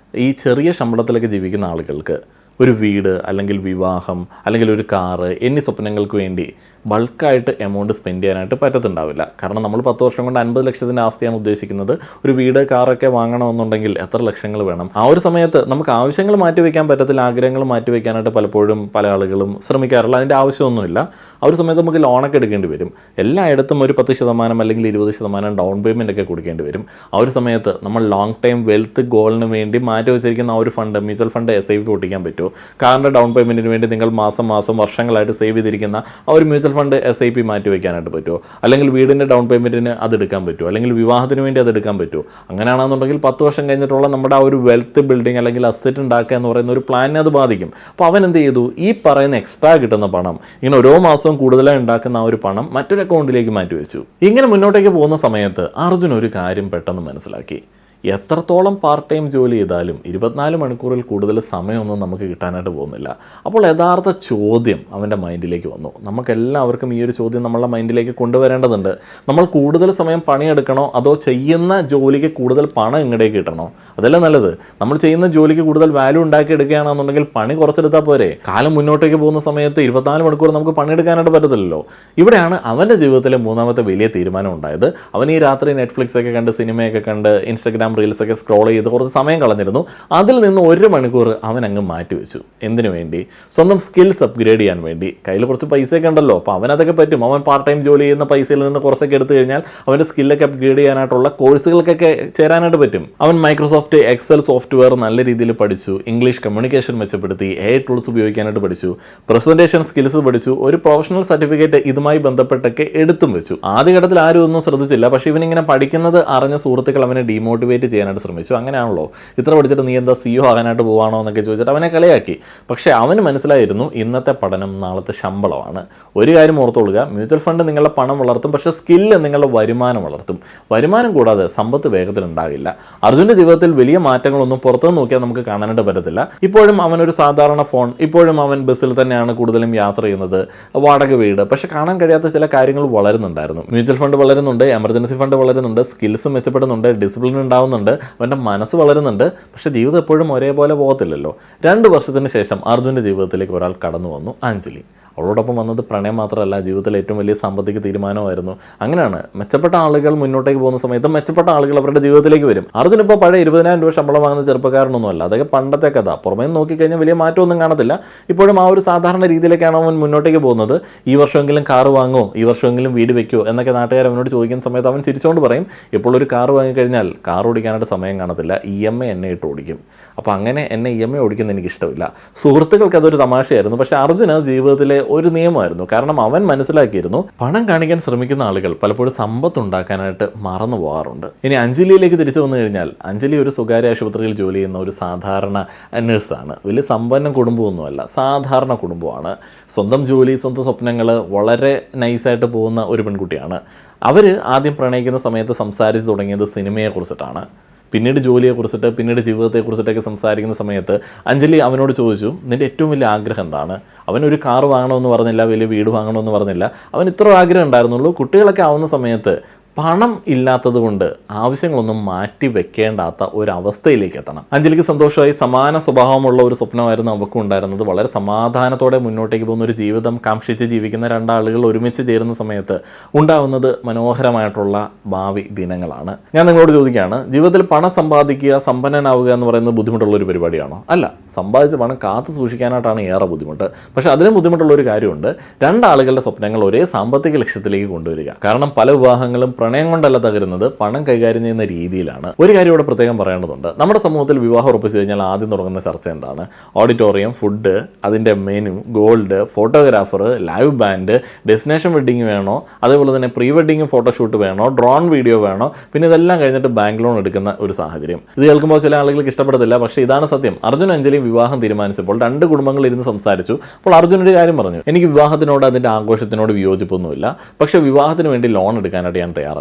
ഈ ചെറിയ ശമ്പളത്തിലൊക്കെ ജീവിക്കുന്ന ആളുകൾക്ക് ഒരു വീട് അല്ലെങ്കിൽ വിവാഹം അല്ലെങ്കിൽ ഒരു കാറ് എന്നീ സ്വപ്നങ്ങൾക്ക് വേണ്ടി ബൾക്കായിട്ട് എമൗണ്ട് സ്പെൻഡ് ചെയ്യാനായിട്ട് പറ്റത്തുണ്ടാവില്ല. കാരണം നമ്മൾ 10 വർഷം കൊണ്ട് 50 ലക്ഷത്തിൻ്റെ ആസ്തിയാണ് ഉദ്ദേശിക്കുന്നത്. ഒരു വീട് കാറൊക്കെ വാങ്ങണമെന്നുണ്ടെങ്കിൽ എത്ര ലക്ഷങ്ങൾ വേണം? ആ ഒരു സമയത്ത് നമുക്ക് ആവശ്യങ്ങൾ മാറ്റിവെക്കാൻ പറ്റത്തില്ല, ആഗ്രഹങ്ങൾ മാറ്റിവെക്കാനായിട്ട് പലപ്പോഴും പല ആളുകളും ശ്രമിക്കാറില്ല. അതിൻ്റെ ആവശ്യമൊന്നുമില്ല. ആ ഒരു സമയത്ത് നമുക്ക് ലോണൊക്കെ എടുക്കേണ്ടി വരും. എല്ലായിടത്തും ഒരു 10% അല്ലെങ്കിൽ 20% ഡൗൺ പേയ്മെൻ്റ് ഒക്കെ കൊടുക്കേണ്ടി വരും. ആ ഒരു സമയത്ത് നമ്മൾ ലോങ് ടൈം വെൽത്ത് ഗോളിന് വേണ്ടി മാറ്റി വെച്ചിരിക്കുന്ന ആ ഒരു ഫണ്ട്, മ്യൂച്വൽ ഫണ്ട് SIP പൊട്ടിക്കാൻ പറ്റുമോ? പറ്റുമോ? കാറിൻ്റെ ഡൗൺ പേയ്മെൻറ്റിന് വേണ്ടി നിങ്ങൾ മാസം വർഷങ്ങളായിട്ട് സേവ് ചെയ്തിരിക്കുന്ന ആ ഒരു മ്യൂച്വൽ ഫണ്ട് SIP മാറ്റി വയ്ക്കാനായിട്ട് പറ്റുമോ? അല്ലെങ്കിൽ വീടിൻ്റെ ഡൗൺ പേയ്മെൻറ്റിന് അത് എടുക്കാൻ പറ്റുമോ? അല്ലെങ്കിൽ വിവാഹത്തിന് വേണ്ടി അത് എടുക്കാൻ പറ്റുമോ? അങ്ങനെയാണെന്നുണ്ടെങ്കിൽ 10 വർഷം കഴിഞ്ഞിട്ടുള്ള നമ്മുടെ ആ ഒരു വെൽത്ത് ബിൽഡിംഗ് അല്ലെങ്കിൽ അസറ്റ് ഉണ്ടാക്കുക എന്ന് പറയുന്ന ഒരു പ്ലാനിനെ അത് ബാധിക്കും. അപ്പോൾ അവൻ എന്ത് ചെയ്തു? ഈ പറയുന്ന എക്സ്ട്രാ കിട്ടുന്ന പണം ഇങ്ങനെ ഓരോ മാസവും കൂടുതലായി ഉണ്ടാക്കുന്ന ആ ഒരു പണം മറ്റൊരു അക്കൗണ്ടിലേക്ക് മാറ്റിവെച്ചു. ഇങ്ങനെ മുന്നോട്ടേക്ക് പോകുന്ന സമയത്ത് അർജുൻ ഒരു കാര്യം പെട്ടെന്ന് മനസ്സിലാക്കി. എത്രത്തോളം പാർട്ട് ടൈം ജോലി ചെയ്താലും 24 മണിക്കൂറിൽ കൂടുതൽ സമയമൊന്നും നമുക്ക് കിട്ടാനായിട്ട് പോകുന്നില്ല. അപ്പോൾ യഥാർത്ഥ ചോദ്യം അവൻ്റെ മൈൻഡിലേക്ക് വന്നു. നമുക്കെല്ലാവർക്കും ഈ ഒരു ചോദ്യം നമ്മളുടെ മൈൻഡിലേക്ക് കൊണ്ടുവരേണ്ടതുണ്ട്. നമ്മൾ കൂടുതൽ സമയം പണിയെടുക്കണോ അതോ ചെയ്യുന്ന ജോലിക്ക് കൂടുതൽ പണം ഇങ്ങോട്ടേക്ക് കിട്ടണോ? അതല്ല നല്ലത്. നമ്മൾ ചെയ്യുന്ന ജോലിക്ക് കൂടുതൽ വാല്യൂ ഉണ്ടാക്കി എടുക്കുകയാണെന്നുണ്ടെങ്കിൽ പണി കുറച്ചെടുത്താൽ പോരെ? കാലം മുന്നോട്ടേക്ക് പോകുന്ന സമയത്ത് 24 മണിക്കൂർ നമുക്ക് പണിയെടുക്കാനായിട്ട് പറ്റത്തില്ലല്ലോ. ഇവിടെയാണ് അവൻ്റെ ജീവിതത്തിലെ മൂന്നാമത്തെ വലിയ തീരുമാനം ഉണ്ടായത്. അവൻ ഈ രാത്രി നെറ്റ്ഫ്ലിക്സ് ഒക്കെ കണ്ട് സിനിമയൊക്കെ കണ്ട് ഇൻസ്റ്റഗ്രാം റീൽസൊക്കെ സ്ക്രോൾ ചെയ്ത് കുറച്ച് സമയം കളഞ്ഞിരുന്നു. അതിൽ നിന്ന് 1 മണിക്കൂർ അവൻ അങ്ങ് മാറ്റിവെച്ചു. എന്തിനു വേണ്ടി? സ്വന്തം സ്കിൽസ് അപ്ഗ്രേഡ് ചെയ്യാൻ വേണ്ടി. കയ്യിൽ കുറച്ച് പൈസയൊക്കെ ഉണ്ടല്ലോ, അപ്പോൾ അവനതൊക്കെ പറ്റും. അവൻ പാർട്ട് ടൈം ജോലി ചെയ്യുന്ന പൈസയിൽ നിന്ന് കുറച്ചൊക്കെ എടുത്തു കഴിഞ്ഞാൽ അവൻ്റെ സ്കില്ലൊക്കെ അപ്ഗ്രേഡ് ചെയ്യാനായിട്ടുള്ള കോഴ്സുകൾക്കൊക്കെ ചേരാനായിട്ട് പറ്റും. അവൻ മൈക്രോസോഫ്റ്റ് എക്സൽ സോഫ്റ്റ്വെയർ നല്ല രീതിയിൽ പഠിച്ചു, ഇംഗ്ലീഷ് കമ്മ്യൂണിക്കേഷൻ മെച്ചപ്പെടുത്തി, AI ടൂൾസ് ഉപയോഗിക്കാനായിട്ട് പഠിച്ചു, പ്രസൻറ്റേഷൻ സ്കിൽസ് പഠിച്ചു, ഒരു പ്രൊഫഷണൽ സർട്ടിഫിക്കറ്റ് ഇതുമായി ബന്ധപ്പെട്ടൊക്കെ എടുത്തും വെച്ചു. ആദ്യഘട്ടത്തിൽ ആരും ഒന്നും ശ്രദ്ധിച്ചില്ല. പക്ഷേ ഇവനിങ്ങനെ പഠിക്കുന്നത് അറിഞ്ഞ സുഹൃത്തുക്കൾ അവനെ ഡീമോട്ടിവേറ്റ് ചെയ്യാനായിട്ട് ശ്രമിച്ചു. അങ്ങനെയാണല്ലോ, ഇത്ര പഠിച്ചിട്ട് നീ എന്താ CEO ആകാനായിട്ട് പോവാണോ എന്നൊക്കെ ചോദിച്ചിട്ട് അവനെ കളിയാക്കി. പക്ഷേ അവന് മനസ്സിലായിരുന്നു ഇന്നത്തെ പഠനം നാളത്തെ ശമ്പളമാണ്. ഒരു കാര്യം ഓർത്തോളുക, മ്യൂച്വൽ ഫണ്ട് നിങ്ങളുടെ പണം വളർത്തും, പക്ഷേ സ്കില്ല് നിങ്ങളുടെ വരുമാനം വളർത്തും. വരുമാനം കൂടാതെ സമ്പത്ത് വേഗത്തിൽ ഉണ്ടാകില്ല. അർജുൻ്റെ ജീവിതത്തിൽ വലിയ മാറ്റങ്ങളൊന്നും പുറത്തുനിന്ന് നോക്കിയാൽ നമുക്ക് കാണാനായിട്ട് പറ്റത്തില്ല. ഇപ്പോഴും അവനൊരു സാധാരണ ഫോൺ, ഇപ്പോഴും അവൻ ബസ്സിൽ തന്നെയാണ് കൂടുതലും യാത്ര ചെയ്യുന്നത്, വാടക വീട്. പക്ഷേ കാണാൻ കഴിയാത്ത ചില കാര്യങ്ങൾ വളരുന്നുണ്ടായിരുന്നു. മ്യൂച്വൽ ഫണ്ട് വളരുന്നുണ്ട്, എമർജൻസി ഫണ്ട് വളരുന്നുണ്ട്, സ്കിൽസ് മെച്ചപ്പെടുന്നുണ്ട്, ഡിസിപ്ലിൻ ഉണ്ടാവുന്നുണ്ട്, അവൻ്റെ മനസ്സ് വളരുന്നുണ്ട്. പക്ഷേ ജീവിതം എപ്പോഴും ഒരേപോലെ പോകത്തില്ലല്ലോ. 2 വർഷത്തിന് ശേഷം അർജുൻ്റെ ജീവിതത്തിലേക്ക് ഒരാൾ കടന്നു വന്നു, അഞ്ജലി. അവളോടൊപ്പം വന്നത് പ്രണയം മാത്രമല്ല, ജീവിതത്തിലെ ഏറ്റവും വലിയ സാമ്പത്തിക തീരുമാനമായിരുന്നു. അങ്ങനെയാണ് മെച്ചപ്പെട്ട ആളുകൾ മുന്നോട്ടേക്ക് പോകുന്ന സമയത്ത് മെച്ചപ്പെട്ട ആളുകൾ അവരുടെ ജീവിതത്തിലേക്ക് വരും. അർജുൻ ഇപ്പോൾ പഴയ 20,000 രൂപ ശമ്പളം വാങ്ങുന്ന ചെറുപ്പക്കാരനൊന്നുമല്ല. അതൊക്കെ പണ്ടത്തെ കഥ. പുറമേ നോക്കിക്കഴിഞ്ഞാൽ വലിയ മാറ്റമൊന്നും കാണത്തില്ല. ഇപ്പോഴും ആ ഒരു സാധാരണ രീതിയിലേക്കാണ് അവൻ മുന്നോട്ടേക്ക് പോകുന്നത്. ഈ വർഷമെങ്കിലും കാറ് വാങ്ങുമോ, ഈ വർഷമെങ്കിലും വീട് വെക്കുമോ എന്നൊക്കെ നാട്ടുകാർ അവനോട് ചോദിക്കുന്ന സമയത്ത് അവൻ ചിരിച്ചുകൊണ്ട് പറയും, ഇപ്പോൾ ഒരു കാറ് വാങ്ങിക്കഴിഞ്ഞാൽ കാർ ഓടിക്കാനായിട്ട് സമയം കാണത്തില്ല, EMI എന്നെ ഇട്ട് ഓടിക്കും. അപ്പോൾ അങ്ങനെ എന്നെ EMI ഓടിക്കുന്നത് എനിക്കിഷ്ടമില്ല. സുഹൃത്തുക്കൾക്ക് അതൊരു തമാശയായിരുന്നു. പക്ഷേ അർജുന് ജീവിതത്തിലെ ഒരു നിയമമായിരുന്നു. കാരണം അവൻ മനസ്സിലാക്കിയിരുന്നു, പണം കാണിക്കാൻ ശ്രമിക്കുന്ന ആളുകൾ പലപ്പോഴും സമ്പത്ത് ഉണ്ടാക്കാനായിട്ട് മറന്നു പോകാറുണ്ട്. ഇനി അഞ്ജലിയിലേക്ക് തിരിച്ചു വന്നു കഴിഞ്ഞാൽ, അഞ്ജലി ഒരു സ്വകാര്യ ആശുപത്രിയിൽ ജോലി ചെയ്യുന്ന ഒരു സാധാരണ നഴ്സാണ്. വലിയ സമ്പന്ന കുടുംബമൊന്നുമല്ല, സാധാരണ കുടുംബമാണ്. സ്വന്തം ജോലി, സ്വന്തം സ്വപ്നങ്ങൾ വളരെ നൈസായിട്ട് പോകുന്ന ഒരു പെൺകുട്ടിയാണ്. അവർ ആദ്യം പ്രണയിക്കുന്ന സമയത്ത് സംസാരിച്ച് തുടങ്ങിയത് സിനിമയെക്കുറിച്ചിട്ടാണ്. പിന്നീട് ജോലിയെക്കുറിച്ചിട്ട്, പിന്നീട് ജീവിതത്തെക്കുറിച്ചിട്ടൊക്കെ സംസാരിക്കുന്ന സമയത്ത് അഞ്ജലി അവനോട് ചോദിച്ചു, നിൻ്റെ ഏറ്റവും വലിയ ആഗ്രഹം എന്താണ്? അവനൊരു കാർ വാങ്ങണമെന്ന് പറഞ്ഞില്ല, വലിയ വീട് വാങ്ങണമെന്ന് പറഞ്ഞില്ല. അവൻ ഇത്ര ആഗ്രഹം ഉണ്ടായിരുന്നുള്ളൂ. കുട്ടികളൊക്കെ ആവുന്ന സമയത്ത് പണം ഇല്ലാത്തത് കൊണ്ട് ആവശ്യങ്ങളൊന്നും മാറ്റി വെക്കേണ്ടാത്ത ഒരവസ്ഥയിലേക്ക് എത്തണം. അഞ്ജലിക്ക് സന്തോഷമായി. സമാന സ്വഭാവമുള്ള ഒരു സ്വപ്നമായിരുന്നു അവൾക്കും ഉണ്ടായിരുന്നത്. വളരെ സമാധാനത്തോടെ മുന്നോട്ടേക്ക് പോകുന്ന ഒരു ജീവിതം കാംക്ഷിച്ച് ജീവിക്കുന്ന 2 ആളുകൾ ഒരുമിച്ച് ചേരുന്ന സമയത്ത് ഉണ്ടാവുന്നത് മനോഹരമായിട്ടുള്ള ഭാവി ദിനങ്ങളാണ്. ഞാൻ നിങ്ങളോട് ചോദിക്കുകയാണ്, ജീവിതത്തിൽ പണം സമ്പാദിക്കുക, സമ്പന്നനാവുക എന്ന് പറയുന്നത് ബുദ്ധിമുട്ടുള്ള ഒരു പരിപാടിയാണോ? അല്ല. സമ്പാദിച്ച പണം കാത്തു സൂക്ഷിക്കാനായിട്ടാണ് ഏറെ ബുദ്ധിമുട്ട്. പക്ഷേ അതിനും ബുദ്ധിമുട്ടുള്ള ഒരു കാര്യമുണ്ട്. 2 ആളുകളുടെ സ്വപ്നങ്ങൾ ഒരേ സാമ്പത്തിക ലക്ഷ്യത്തിലേക്ക് കൊണ്ടുവരിക. കാരണം പല വിവാഹങ്ങളും പ്രണയം കൊണ്ടല്ല തകരുന്നത്, പണം കൈകാര്യം ചെയ്യുന്ന രീതിയിലാണ്. ഒരു കാര്യം ഇവിടെ പ്രത്യേകം പറയേണ്ടതുണ്ട്. നമ്മുടെ സമൂഹത്തിൽ വിവാഹം ഉറപ്പിച്ചു കഴിഞ്ഞാൽ ആദ്യം തുടങ്ങുന്ന ചർച്ച എന്താണ്? ഓഡിറ്റോറിയം, ഫുഡ്, അതിൻ്റെ menu, gold, photographer, live band, destination wedding വേണോ, അതേപോലെ തന്നെ പ്രീ വെഡ്ഡിങ് ഫോട്ടോഷൂട്ട് വേണോ, ഡ്രോൺ വീഡിയോ വേണോ, പിന്നെ ഇതെല്ലാം കഴിഞ്ഞിട്ട് ബാങ്ക് ലോൺ എടുക്കുന്ന ഒരു സാഹചര്യം. ഇത് കേൾക്കുമ്പോൾ ചില ആളുകൾക്ക് ഇഷ്ടപ്പെടത്തില്ല. പക്ഷേ ഇതാണ് സത്യം. അർജുൻ അഞ്ജലിയും വിവാഹം തീരുമാനിച്ചപ്പോൾ 2 കുടുംബങ്ങൾ ഇരുന്ന് സംസാരിച്ചു. അപ്പോൾ അർജുൻ ഒരു കാര്യം പറഞ്ഞു, എനിക്ക് വിവാഹത്തിനോട് അതിൻ്റെ ആഘോഷത്തിനോട് വിയോജിപ്പൊന്നുമില്ല, പക്ഷേ വിവാഹത്തിന് വേണ്ടി ലോൺ എടുക്കാനായിട്ട് ഞാൻ തയ്യാറല്ല.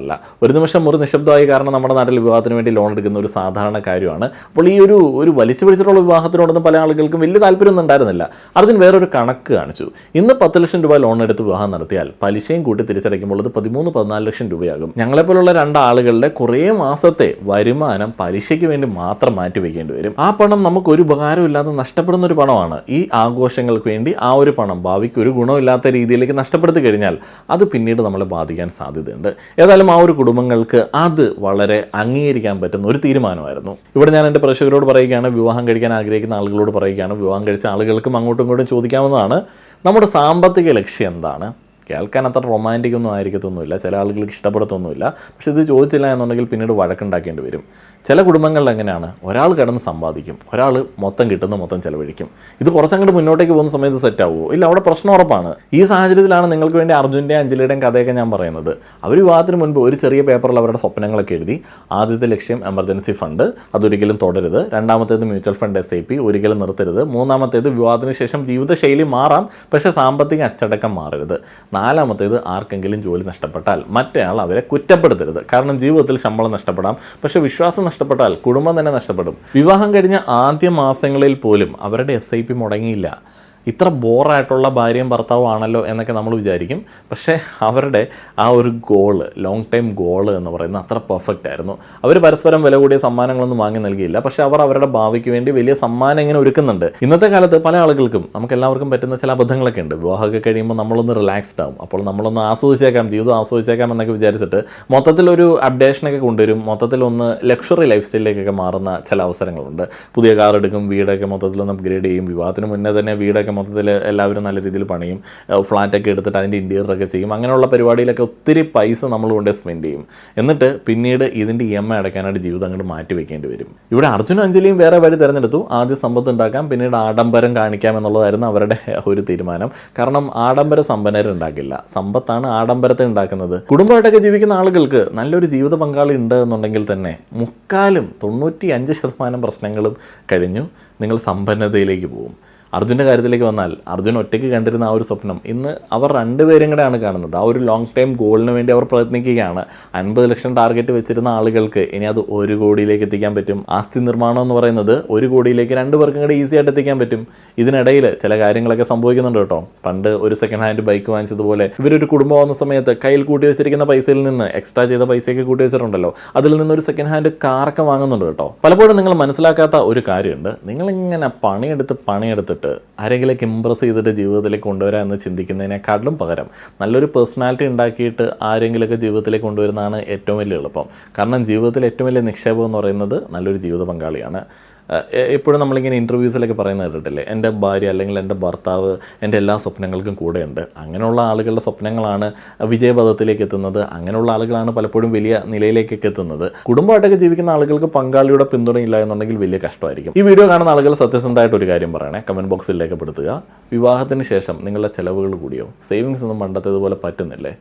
ഒരു നിമിഷം ഒരു നിശബ്ദമായി. കാരണം നമ്മുടെ നാട്ടിൽ വിവാഹത്തിന് വേണ്ടി ലോൺ എടുക്കുന്ന ഒരു സാധാരണ കാര്യമാണ്. അപ്പോൾ ഈ ഒരു വലിച്ചു പിടിച്ചിട്ടുള്ള വിവാഹത്തിനോടൊന്നും പല ആളുകൾക്കും വലിയ താല്പര്യമൊന്നും ഉണ്ടായിരുന്നില്ല. അർജുൻ വേറൊരു കണക്ക് കാണിച്ചു. ഇന്ന് 10 ലക്ഷം രൂപ ലോൺ എടുത്ത് വിവാഹം നടത്തിയാൽ പലിശയും കൂട്ടി തിരിച്ചടയ്ക്കുമ്പോൾ അത് 13-14 ലക്ഷം രൂപയാകും. ഞങ്ങളെപ്പോലുള്ള 2 ആളുകളുടെ കുറേ മാസത്തെ വരുമാനം പലിശയ്ക്ക് വേണ്ടി മാത്രം മാറ്റി വയ്ക്കേണ്ടി വരും. ആ പണം നമുക്ക് ഒരു ഉപകാരമില്ലാതെ നഷ്ടപ്പെടുന്ന ഒരു പണമാണ്. ഈ ആഘോഷങ്ങൾക്ക് വേണ്ടി ആ ഒരു പണം ഭാവിക്ക് ഒരു ഗുണമില്ലാത്ത രീതിയിലേക്ക് നഷ്ടപ്പെടുത്തി കഴിഞ്ഞാൽ അത് പിന്നീട് നമ്മളെ ബാധിക്കാൻ സാധ്യതയുണ്ട്. ഏതായാലും ആ ഒരു കുടുംബങ്ങൾക്ക് അത് വളരെ അംഗീകരിക്കാൻ പറ്റുന്ന ഒരു തീരുമാനമായിരുന്നു. ഇവിടെ ഞാൻ എൻ്റെ പ്രേക്ഷകരോട് പറയുകയാണ്, വിവാഹം കഴിക്കാൻ ആഗ്രഹിക്കുന്ന ആളുകളോട് പറയുകയാണ്, വിവാഹം കഴിച്ച ആളുകൾക്കും അങ്ങോട്ടും ഇങ്ങോട്ടും ചോദിക്കാവുന്നതാണ്, നമ്മുടെ സാമ്പത്തിക ലക്ഷ്യം എന്താണ്? കേൾക്കാൻ അത്ര റൊമാൻറ്റിക് ഒന്നും ആയിരിക്കത്തൊന്നുമില്ല, ചില ആളുകൾക്ക് ഇഷ്ടപ്പെടത്തൊന്നുമില്ല. പക്ഷേ ഇത് ചോദിച്ചില്ല എന്നുണ്ടെങ്കിൽ പിന്നീട് വഴക്കുണ്ടാക്കേണ്ടി വരും. ചില കുടുംബങ്ങളിൽ എങ്ങനെയാണ്, ഒരാൾ കിടന്ന് സമ്പാദിക്കും, ഒരാൾ മൊത്തം കിട്ടുന്ന മൊത്തം ചിലവഴിക്കും. ഇത് കുറച്ചങ്ങോട്ട് മുന്നോട്ടേക്ക് പോകുന്ന സമയത്ത് സെറ്റ് ആവുമോ? ഇല്ല, അവിടെ പ്രശ്നം ഉറപ്പാണ്. ഈ സാഹചര്യത്തിലാണ് നിങ്ങൾക്ക് വേണ്ടി അർജുൻ്റെയും അഞ്ജലിയുടെയും കഥയൊക്കെ ഞാൻ പറയുന്നത്. അവർ വിവാഹത്തിന് മുൻപ് ഒരു ചെറിയ പേപ്പറിൽ അവരുടെ സ്വപ്നങ്ങളൊക്കെ എഴുതി. ആദ്യത്തെ ലക്ഷ്യം എമർജൻസി ഫണ്ട്, അതൊരിക്കലും തുടരുത്. രണ്ടാമത്തേത് മ്യൂച്വൽ ഫണ്ട് SIP, ഒരിക്കലും നിർത്തരുത്. മൂന്നാമത്തേത് വിവാഹത്തിന് ശേഷം ജീവിതശൈലി മാറാം, പക്ഷേ സാമ്പത്തിക അച്ചടക്കം മാറരുത്. നാലാമത്തേത് ആർക്കെങ്കിലും ജോലി നഷ്ടപ്പെട്ടാൽ മറ്റേയാൾ അവരെ കുറ്റപ്പെടുത്തരുത്. കാരണം ജീവിതത്തിൽ ശമ്പളം നഷ്ടപ്പെടാം, പക്ഷേ വിശ്വാസം നഷ്ടപ്പെട്ടാൽ കുടുംബം തന്നെ നഷ്ടപ്പെടും. വിവാഹം കഴിഞ്ഞ ആദ്യ മാസങ്ങളിൽ പോലും അവരുടെ SIP മുടങ്ങിയില്ല. ഇത്ര ബോറായിട്ടുള്ള ഭാര്യയും ഭർത്താവും ആണല്ലോ എന്നൊക്കെ നമ്മൾ വിചാരിക്കും. പക്ഷേ അവരുടെ ആ ഒരു ഗോള്, ലോങ് ടൈം ഗോള് എന്ന് പറയുന്നത് അത്ര പെർഫെക്റ്റ് ആയിരുന്നു. അവർ പരസ്പരം വില കൂടിയ സമ്മാനങ്ങളൊന്നും വാങ്ങി നൽകിയില്ല, പക്ഷേ അവർ അവരുടെ ഭാവിക്ക് വേണ്ടി വലിയ സമ്മാനം ഇങ്ങനെ ഒരുക്കുന്നുണ്ട്. ഇന്നത്തെ കാലത്ത് പല ആളുകൾക്കും, നമുക്കെല്ലാവർക്കും പറ്റുന്ന ചില അബദ്ധങ്ങളൊക്കെ ഉണ്ട്. വിവാഹമൊക്കെ കഴിയുമ്പോൾ നമ്മളൊന്ന് റിലാക്സ്ഡ് ആവും. അപ്പോൾ നമ്മളൊന്ന് ആസ്വദിച്ചേക്കാം, ജീവിതം ആസ്വദിച്ചേക്കാം എന്നൊക്കെ വിചാരിച്ചിട്ട് മൊത്തത്തിലൊരു അപ്ഡേഷനൊക്കെ കൊണ്ടുവരും. മൊത്തത്തിലൊന്ന് ലക്ഷറി ലൈഫ് സ്റ്റൈലിലേക്കൊക്കെ മാറുന്ന ചില അവസരങ്ങളുണ്ട്. പുതിയ കാർ എടുക്കും, വീടൊക്കെ മൊത്തത്തിലൊന്ന് അപ്ഗ്രേഡ് ചെയ്യും. വിവാഹത്തിന് മുന്നേ തന്നെ വീടൊക്കെ മൊത്തത്തിൽ എല്ലാവരും നല്ല രീതിയിൽ പണിയും, ഫ്ലാറ്റൊക്കെ എടുത്തിട്ട് അതിൻ്റെ ഇൻറ്റീരിയറൊക്കെ ചെയ്യും. അങ്ങനെയുള്ള പരിപാടിയിലൊക്കെ ഒത്തിരി പൈസ നമ്മൾ കൊണ്ട് സ്പെൻഡ് ചെയ്യും. എന്നിട്ട് പിന്നീട് ഇതിൻ്റെ EMI അടയ്ക്കാനായിട്ട് ജീവിതം അങ്ങോട്ട് മാറ്റി വയ്ക്കേണ്ടി വരും. ഇവിടെ അർജുനും അഞ്ജലിയും വേറെ വഴി തിരഞ്ഞെടുത്തു. ആദ്യം സമ്പത്ത് ഉണ്ടാക്കാം, പിന്നീട് ആഡംബരം കാണിക്കാം എന്നുള്ളതായിരുന്നു അവരുടെ ഒരു തീരുമാനം. കാരണം ആഡംബര സമ്പന്നരെ ഉണ്ടാക്കില്ല, സമ്പത്താണ് ആഡംബരത്തെ ഉണ്ടാക്കുന്നത്. കുടുംബമായിട്ടൊക്കെ ജീവിക്കുന്ന ആളുകൾക്ക് നല്ലൊരു ജീവിത പങ്കാളി ഉണ്ട് എന്നുണ്ടെങ്കിൽ തന്നെ 95% പ്രശ്നങ്ങളും കഴിഞ്ഞു നിങ്ങൾ സമ്പന്നതയിലേക്ക് പോകും. അർജുൻ്റെ കാര്യത്തിലേക്ക് വന്നാൽ, അർജുൻ ഒറ്റയ്ക്ക് കണ്ടിരുന്ന ആ ഒരു സ്വപ്നം ഇന്ന് അവർ രണ്ടുപേരും കൂടെയാണ് കാണുന്നത്. ആ ഒരു ലോങ് ടൈം ഗോളിന് വേണ്ടി അവർ പ്രയത്നിക്കുകയാണ്. 50 ലക്ഷം ടാർഗറ്റ് വെച്ചിരുന്ന ആളുകൾക്ക് ഇനി അത് 1 കോടിയിലേക്ക് എത്തിക്കാൻ പറ്റും. ആസ്തി നിർമ്മാണം എന്ന് പറയുന്നത് 1 കോടിയിലേക്ക് 2 പേർക്കും കൂടെ ഈസി ആയിട്ട് എത്തിക്കാൻ പറ്റും. ഇതിനിടയിൽ ചില കാര്യങ്ങളൊക്കെ സംഭവിക്കുന്നുണ്ട് കേട്ടോ. പണ്ട് ഒരു സെക്കൻഡ് ഹാൻഡ് ബൈക്ക് വാങ്ങിച്ചതുപോലെ ഇവരൊരു കുടുംബം വന്ന സമയത്ത് കയ്യിൽ കൂട്ടി വെച്ചിരിക്കുന്ന പൈസയിൽ നിന്ന് എക്സ്ട്രാ ചെയ്ത പൈസയൊക്കെ കൂട്ടി വെച്ചിട്ടുണ്ടല്ലോ, അതിൽ നിന്നൊരു സെക്കൻഡ് ഹാൻഡ് കാറൊക്കെ വാങ്ങുന്നുണ്ട് കേട്ടോ. പലപ്പോഴും നിങ്ങൾ മനസ്സിലാക്കാത്ത ഒരു കാര്യമുണ്ട്. നിങ്ങളിങ്ങനെ പണിയെടുത്തിട്ട് ആരെങ്കിലേക്ക് ഇമ്പ്രസ് ചെയ്തിട്ട് ജീവിതത്തിലേക്ക് കൊണ്ടുവരാൻ എന്ന് ചിന്തിക്കുന്നതിനേക്കാട്ടിലും പകരം നല്ലൊരു പേഴ്സണാലിറ്റി ഉണ്ടാക്കിയിട്ട് ആരെങ്കിലുമൊക്കെ ജീവിതത്തിലേക്ക് കൊണ്ടുവരുന്നതാണ് ഏറ്റവും വലിയ എളുപ്പം. കാരണം ജീവിതത്തിൽ ഏറ്റവും വലിയ നിക്ഷേപം എന്ന് പറയുന്നത് നല്ലൊരു ജീവിത പങ്കാളിയാണ്. എപ്പോഴും നമ്മളിങ്ങനെ ഇൻ്റർവ്യൂസിലൊക്കെ പറയുന്നത് കേട്ടിട്ടില്ലേ, എൻ്റെ ഭാര്യ അല്ലെങ്കിൽ എൻ്റെ ഭർത്താവ് എൻ്റെ എല്ലാ സ്വപ്നങ്ങൾക്കും കൂടെയുണ്ട്. അങ്ങനെയുള്ള ആളുകളുടെ സ്വപ്നങ്ങളാണ് വിജയപഥത്തിലേക്ക് എത്തുന്നത്. അങ്ങനെയുള്ള ആളുകളാണ് പലപ്പോഴും വലിയ നിലയിലേക്കൊക്കെ എത്തുന്നത്. കുടുംബമായിട്ടൊക്കെ ജീവിക്കുന്ന ആളുകൾക്ക് പങ്കാളിയുടെ പിന്തുണയില്ല എന്നുണ്ടെങ്കിൽ വലിയ കഷ്ടമായിരിക്കും. ഈ വീഡിയോ കാണുന്ന ആളുകൾ സത്യസന്ധമായിട്ട് ഒരു കാര്യം പറയണേ, കമൻറ്റ് ബോക്സിൽ രേഖപ്പെടുത്തുക. വിവാഹത്തിന് ശേഷം നിങ്ങളുടെ ചിലവുകൾ കൂടിയോ? സേവിങ്സ് ഒന്നും പണ്ടത്തേതുപോലെ പറ്റുന്നില്ലേ?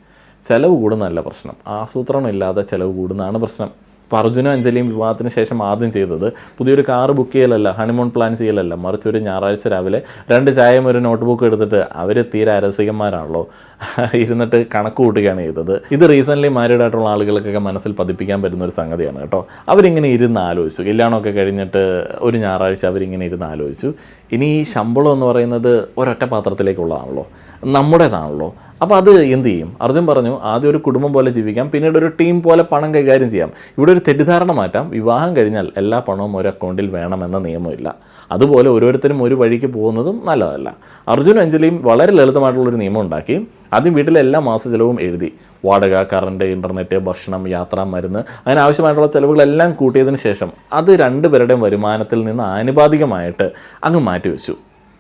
ചിലവ് കൂടുന്നതല്ല പ്രശ്നം, ആസൂത്രണം ഇല്ലാതെ ചിലവ് കൂടുന്നതാണ് പ്രശ്നം. ഇപ്പോൾ അർജുനും അഞ്ജലിയും വിവാഹത്തിന് ശേഷം ആദ്യം ചെയ്തത് പുതിയൊരു കാറ് ബുക്ക് ചെയ്യലല്ല, ഹണിമൂൺ പ്ലാൻ ചെയ്യലല്ല, മറിച്ച് ഒരു ഞായറാഴ്ച രാവിലെ 2 ചായയും ഒരു നോട്ട് ബുക്ക് എടുത്തിട്ട് അവർ തീരെ അരസികന്മാരാണല്ലോ ഇരുന്നിട്ട് കണക്ക് കൂട്ടുകയാണ് ചെയ്തത്. ഇത് റീസെൻ്റ്ലി മാരീഡ് ആയിട്ടുള്ള ആളുകൾക്കൊക്കെ മനസ്സിൽ പതിപ്പിക്കാൻ പറ്റുന്ന ഒരു സംഗതിയാണ് കേട്ടോ. അവരിങ്ങനെ ഇരുന്ന് ആലോചിച്ചു, കല്യാണമൊക്കെ കഴിഞ്ഞിട്ട് ഒരു ഞായറാഴ്ച അവരിങ്ങനെ ഇരുന്ന് ആലോചിച്ചു, ഇനി ഈ ശമ്പളം എന്ന് പറയുന്നത് ഒരൊറ്റ പാത്രത്തിലേക്കുള്ളതാണല്ലോ, നമ്മുടേതാണല്ലോ. അപ്പോൾ അത് എന്ത് ചെയ്യും? അർജുൻ പറഞ്ഞു, ആദ്യം ഒരു കുടുംബം പോലെ ജീവിക്കാം, പിന്നീട് ഒരു ടീം പോലെ പണം കൈകാര്യം ചെയ്യാം. ഇവിടെ ഒരു തെറ്റിദ്ധാരണ മാറ്റാം. വിവാഹം കഴിഞ്ഞാൽ എല്ലാ പണവും ഒരു അക്കൗണ്ടിൽ വേണമെന്ന നിയമമില്ല. അതുപോലെ ഓരോരുത്തരും ഒരു വഴിക്ക് പോകുന്നതും നല്ലതല്ല. അർജുനും അഞ്ജലിയും വളരെ ലളിതമായിട്ടുള്ളൊരു നിയമം ഉണ്ടാക്കി. ആദ്യം വീട്ടിലെ എല്ലാ മാസ ചിലവും എഴുതി. വാടക, കറണ്ട്, ഇൻ്റർനെറ്റ്, ഭക്ഷണം, യാത്ര, മരുന്ന്, അങ്ങനെ ആവശ്യമായിട്ടുള്ള ചിലവുകളെല്ലാം കൂട്ടിയതിന് ശേഷം അത് 2 പേരുടെയും വരുമാനത്തിൽ നിന്ന് ആനുപാതികമായിട്ട് അങ്ങ് മാറ്റിവെച്ചു.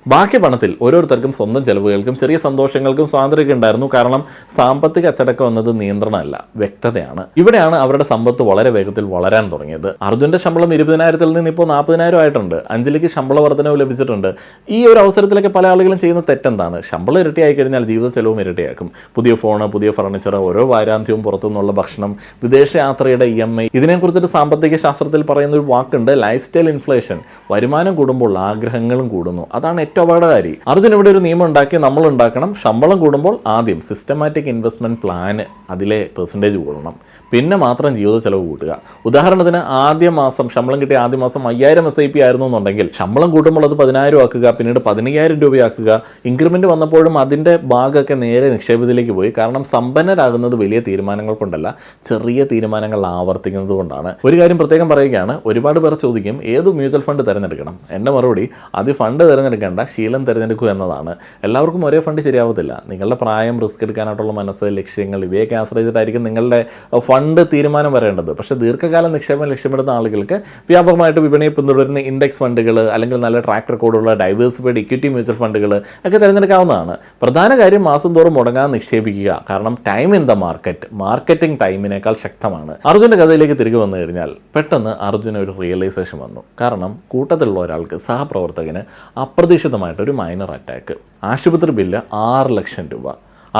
ബാക്കി പണത്തിൽ ഓരോരുത്തർക്കും സ്വന്തം ചിലവുകൾക്കും ചെറിയ സന്തോഷങ്ങൾക്കും സ്വാതന്ത്ര്യമൊക്കെ ഉണ്ടായിരുന്നു. കാരണം സാമ്പത്തിക അച്ചടക്കം എന്നത് നിയന്ത്രണമല്ല, വ്യക്തതയാണ്. ഇവിടെയാണ് അവരുടെ സമ്പത്ത് വളരെ വേഗത്തിൽ വളരാൻ തുടങ്ങിയത്. അർജുൻ്റെ ശമ്പളം 20,000-ൽ നിന്ന് ഇപ്പോൾ 40,000 ആയിട്ടുണ്ട്. അഞ്ജലിക്ക് ശമ്പള വർധനവ് ലഭിച്ചിട്ടുണ്ട്. ഈ ഒരു അവസരത്തിലൊക്കെ പല ആളുകളും ചെയ്യുന്ന തെറ്റെന്താണ്? ശമ്പളം ഇരട്ടിയായി കഴിഞ്ഞാൽ ജീവിത ചെലവും ഇരട്ടിയാക്കും. പുതിയ ഫോണ്, പുതിയ ഫർണിച്ചർ, ഓരോ വാരാന്ത്യവും പുറത്തുനിന്നുള്ള ഭക്ഷണം, വിദേശ യാത്രയുടെ EMI. ഇതിനെക്കുറിച്ചിട്ട് സാമ്പത്തിക ശാസ്ത്രത്തിൽ പറയുന്ന ഒരു വാക്കുണ്ട്, ലൈഫ് സ്റ്റൈൽ ഇൻഫ്ലേഷൻ. വരുമാനം കൂടുമ്പോൾ ആഗ്രഹങ്ങളും കൂടുന്നു. അതാണ് ഏറ്റവും അപകടകാരി. അർജുൻ ഇവിടെ ഒരു നിയമം ഉണ്ടാക്കി, നമ്മൾ ഉണ്ടാക്കണം. ശമ്പളം കൂടുമ്പോൾ ആദ്യം സിസ്റ്റമാറ്റിക് ഇൻവെസ്റ്റ്മെൻറ്റ് പ്ലാൻ, അതിലെ പെർസെൻറ്റേജ് കൂടണം, പിന്നെ മാത്രം ജീവിത ചെലവ് കൂട്ടുക. ഉദാഹരണത്തിന് ആദ്യ മാസം ശമ്പളം കിട്ടിയ ആദ്യ മാസം 5000 SIP ആയിരുന്നു എന്നുണ്ടെങ്കിൽ ശമ്പളം കൂട്ടുമ്പോൾ അത് 10,000 ആക്കുക, പിന്നീട് 15,000 രൂപയാക്കുക. ഇൻക്രിമെൻറ്റ് വന്നപ്പോഴും അതിൻ്റെ ഭാഗമൊക്കെ നേരെ നിക്ഷേപത്തിലേക്ക് പോയി. കാരണം സമ്പന്നരാകുന്നത് വലിയ തീരുമാനങ്ങൾ കൊണ്ടല്ല, ചെറിയ തീരുമാനങ്ങൾ ആവർത്തിക്കുന്നത് കൊണ്ടാണ്. ഒരു കാര്യം പ്രത്യേകം പറയുകയാണ്, ഒരുപാട് പേർ ചോദിക്കും ഏത് മ്യൂച്വൽ ഫണ്ട് തിരഞ്ഞെടുക്കണം. എൻ്റെ മറുപടി, ആദ്യം ഫണ്ട് തിരഞ്ഞെടുക്കേണ്ട, ശീലം തിരഞ്ഞെടുക്കുക എന്നതാണ്. എല്ലാവർക്കും ഒരേ ഫണ്ട് ശരിയാവത്തില്ല. നിങ്ങളുടെ പ്രായം, റിസ്ക് എടുക്കാനായിട്ടുള്ള മനസ്സ്, ലക്ഷ്യങ്ങൾ ഇവയൊക്കെ ആശ്രയിച്ചിട്ടായിരിക്കും നിങ്ങളുടെ ഫണ്ട് തീരുമാനം വരേണ്ടത്. പക്ഷേ ദീർഘകാല നിക്ഷേപം ലക്ഷ്യമിടുന്ന ആളുകൾക്ക് വ്യാപകമായിട്ട് വിപണിയെ പിന്തുടരുന്ന ഇൻഡെക്സ് ഫണ്ടുകൾ അല്ലെങ്കിൽ നല്ല ട്രാക്ക് റെക്കോർഡുള്ള ഡൈവേഴ്സിഫൈഡ് ഇക്വിറ്റി മ്യൂച്വൽ ഫണ്ടുകൾ ഒക്കെ തിരഞ്ഞെടുക്കാവുന്നതാണ്. പ്രധാന കാര്യം മാസം തോറും മുടങ്ങാതെ നിക്ഷേപിക്കുക. കാരണം ടൈം ഇൻ ദ മാർക്കറ്റിംഗ് ടൈമിനേക്കാൾ ശക്തമാണ്. അർജുൻ്റെ കഥയിലേക്ക് തിരികെ വന്നു കഴിഞ്ഞാൽ പെട്ടെന്ന് അർജുന ഒരു റിയലൈസേഷൻ വന്നു. കാരണം കൂട്ടത്തിലുള്ള ഒരാൾക്ക്, സഹപ്രവർത്തകന് അപ്രതീക്ഷിതമായിട്ടൊരു മൈനർ അറ്റാക്ക്. ആശുപത്രി ബില്ല് 6 ലക്ഷം രൂപ.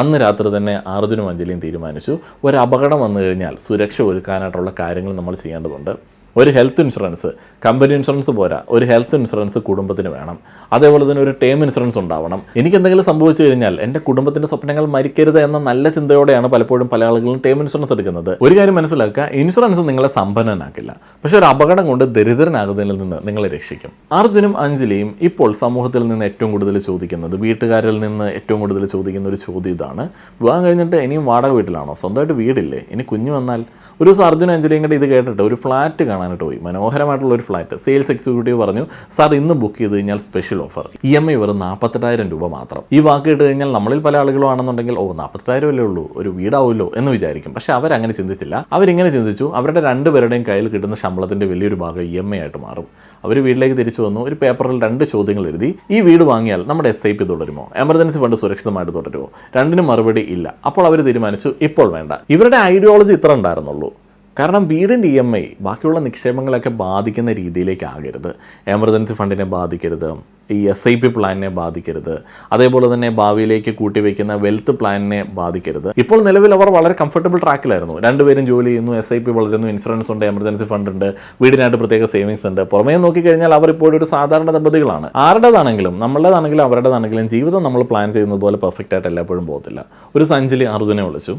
അന്ന് രാത്രി തന്നെ അർജുനും അഞ്ജലിയും തീരുമാനിച്ചു, ഒരു അപകടം വന്നു കഴിഞ്ഞാൽ സുരക്ഷ ഒരുക്കാനായിട്ടുള്ള കാര്യങ്ങൾ നമ്മൾ ചെയ്യേണ്ടതുണ്ട്. ഒരു ഹെൽത്ത് ഇൻഷുറൻസ്, കമ്പനി ഇൻഷുറൻസ് പോരാ, ഒരു ഹെൽത്ത് ഇൻഷുറൻസ് കുടുംബത്തിന് വേണം. അതേപോലെ തന്നെ ഒരു ടേം ഇൻഷുറൻസ് ഉണ്ടാവണം. എനിക്കെന്തെങ്കിലും സംഭവിച്ചു കഴിഞ്ഞാൽ എൻ്റെ കുടുംബത്തിൻ്റെ സ്വപ്നങ്ങൾ മരിക്കരുത് എന്ന നല്ല ചിന്തയോടെയാണ് പലപ്പോഴും പല ആളുകളും ടേം ഇൻഷുറൻസ് എടുക്കുന്നത്. ഒരു കാര്യം മനസ്സിലാക്കുക, ഇൻഷുറൻസ് നിങ്ങളെ സമ്പന്നനാക്കില്ല, പക്ഷേ ഒരു അപകടം കൊണ്ട് ദരിദ്രനാകുന്നതിൽ നിന്ന് നിങ്ങളെ രക്ഷിക്കും. അർജുനും അഞ്ജലിയും ഇപ്പോൾ സമൂഹത്തിൽ നിന്ന് ഏറ്റവും കൂടുതൽ ചോദിക്കുന്നത്, വീട്ടുകാരിൽ നിന്ന് ഏറ്റവും കൂടുതൽ ചോദിക്കുന്ന ഒരു ചോദ്യം ഇതാണ്: വിവാഹം കഴിഞ്ഞിട്ട് ഇനിയും വാടക വീട്ടിലാണോ? സ്വന്തമായിട്ട് വീടില്ലേ? ഇനി കുഞ്ഞു വന്നാൽ? ഒരു ദിവസം അർജുനും അഞ്ജലിയും കൂടെ ഇത് കേട്ടിട്ട് ഒരു ഫ്ലാറ്റ് കാണാനായിട്ട് പോയി. മനോഹരമായിട്ടുള്ള ഒരു ഫ്ലാറ്റ്. സെയിൽസ് എക്സിക്യൂട്ടീവ് പറഞ്ഞു, സാർ ഇന്ന് ബുക്ക് ചെയ്ത് കഴിഞ്ഞാൽ സ്പെഷ്യൽ ഓഫർ, EMI വെറും 48,000 രൂപ മാത്രം. ഈ വാക്ക് കേട്ട് കഴിഞ്ഞാൽ നമ്മളിൽ പല ആളുകളും ആണെന്നുണ്ടെങ്കിൽ 48,000 അല്ലേ ഉള്ളൂ, ഒരു വീടാവുമല്ലോ എന്ന് വിചാരിക്കും. പക്ഷേ അവരങ്ങനെ ചിന്തിച്ചില്ല. അവരിങ്ങനെ ചിന്തിച്ചു, അവരുടെ രണ്ടുപേരുടെയും കയ്യിൽ കിട്ടുന്ന ശമ്പളത്തിൻ്റെ വലിയൊരു ഭാഗം EMI ആയിട്ട് മാറും. അവർ വീട്ടിലേക്ക് തിരിച്ചു വന്നു. ഒരു പേപ്പറിൽ 2 ചോദ്യങ്ങൾ എഴുതി. ഈ വീട് വാങ്ങിയാൽ നമ്മുടെ SIP തുടരുമോ? എമർജൻസി ഫണ്ട് സുരക്ഷിതമായിട്ട് തുടരുമോ? രണ്ടിനും മറുപടി ഇല്ല. അപ്പോൾ അവർ തീരുമാനിച്ചു, ഇപ്പോൾ വേണ്ട. ഇവരുടെ ഐഡിയോളജി ഇത്ര ഉണ്ടായിരുന്നുള്ളൂ. കാരണം വീടിൻ്റെ EMI ബാക്കിയുള്ള നിക്ഷേപങ്ങളൊക്കെ ബാധിക്കുന്ന രീതിയിലേക്ക് ആകരുത്. എമർജൻസി ഫണ്ടിനെ ബാധിക്കരുത്, ഈ SIP പ്ലാനിനെ ബാധിക്കരുത്, അതേപോലെ തന്നെ ഭാവിയിലേക്ക് കൂട്ടിവെക്കുന്ന വെൽത്ത് പ്ലാനിനെ ബാധിക്കരുത്. ഇപ്പോൾ നിലവിൽ അവർ വളരെ കംഫർട്ടബിൾ ട്രാക്കിലായിരുന്നു. രണ്ടുപേരും ജോലി ചെയ്യുന്നു, SIP വളരുന്നു, ഇൻഷുറൻസ് ഉണ്ട്, എമർജൻസി ഫണ്ട് ഉണ്ട്, വീടിനായിട്ട് പ്രത്യേക സേവിങ്സ് ഉണ്ട്. പുറമേ നോക്കിക്കഴിഞ്ഞാൽ അവർ ഇപ്പോഴും ഒരു സാധാരണ ദമ്പതികളാണ്. ആരുടേതാണെങ്കിലും, നമ്മളുടേതാണെങ്കിലും അവരുടേതാണെങ്കിലും ജീവിതം നമ്മൾ പ്ലാൻ ചെയ്യുന്നത് പോലെ പെർഫെക്റ്റ് ആയിട്ട് എല്ലായ്പ്പോഴും പോകത്തില്ല. ഒരു അഞ്ജലി അർജുനെ വിളിച്ചു.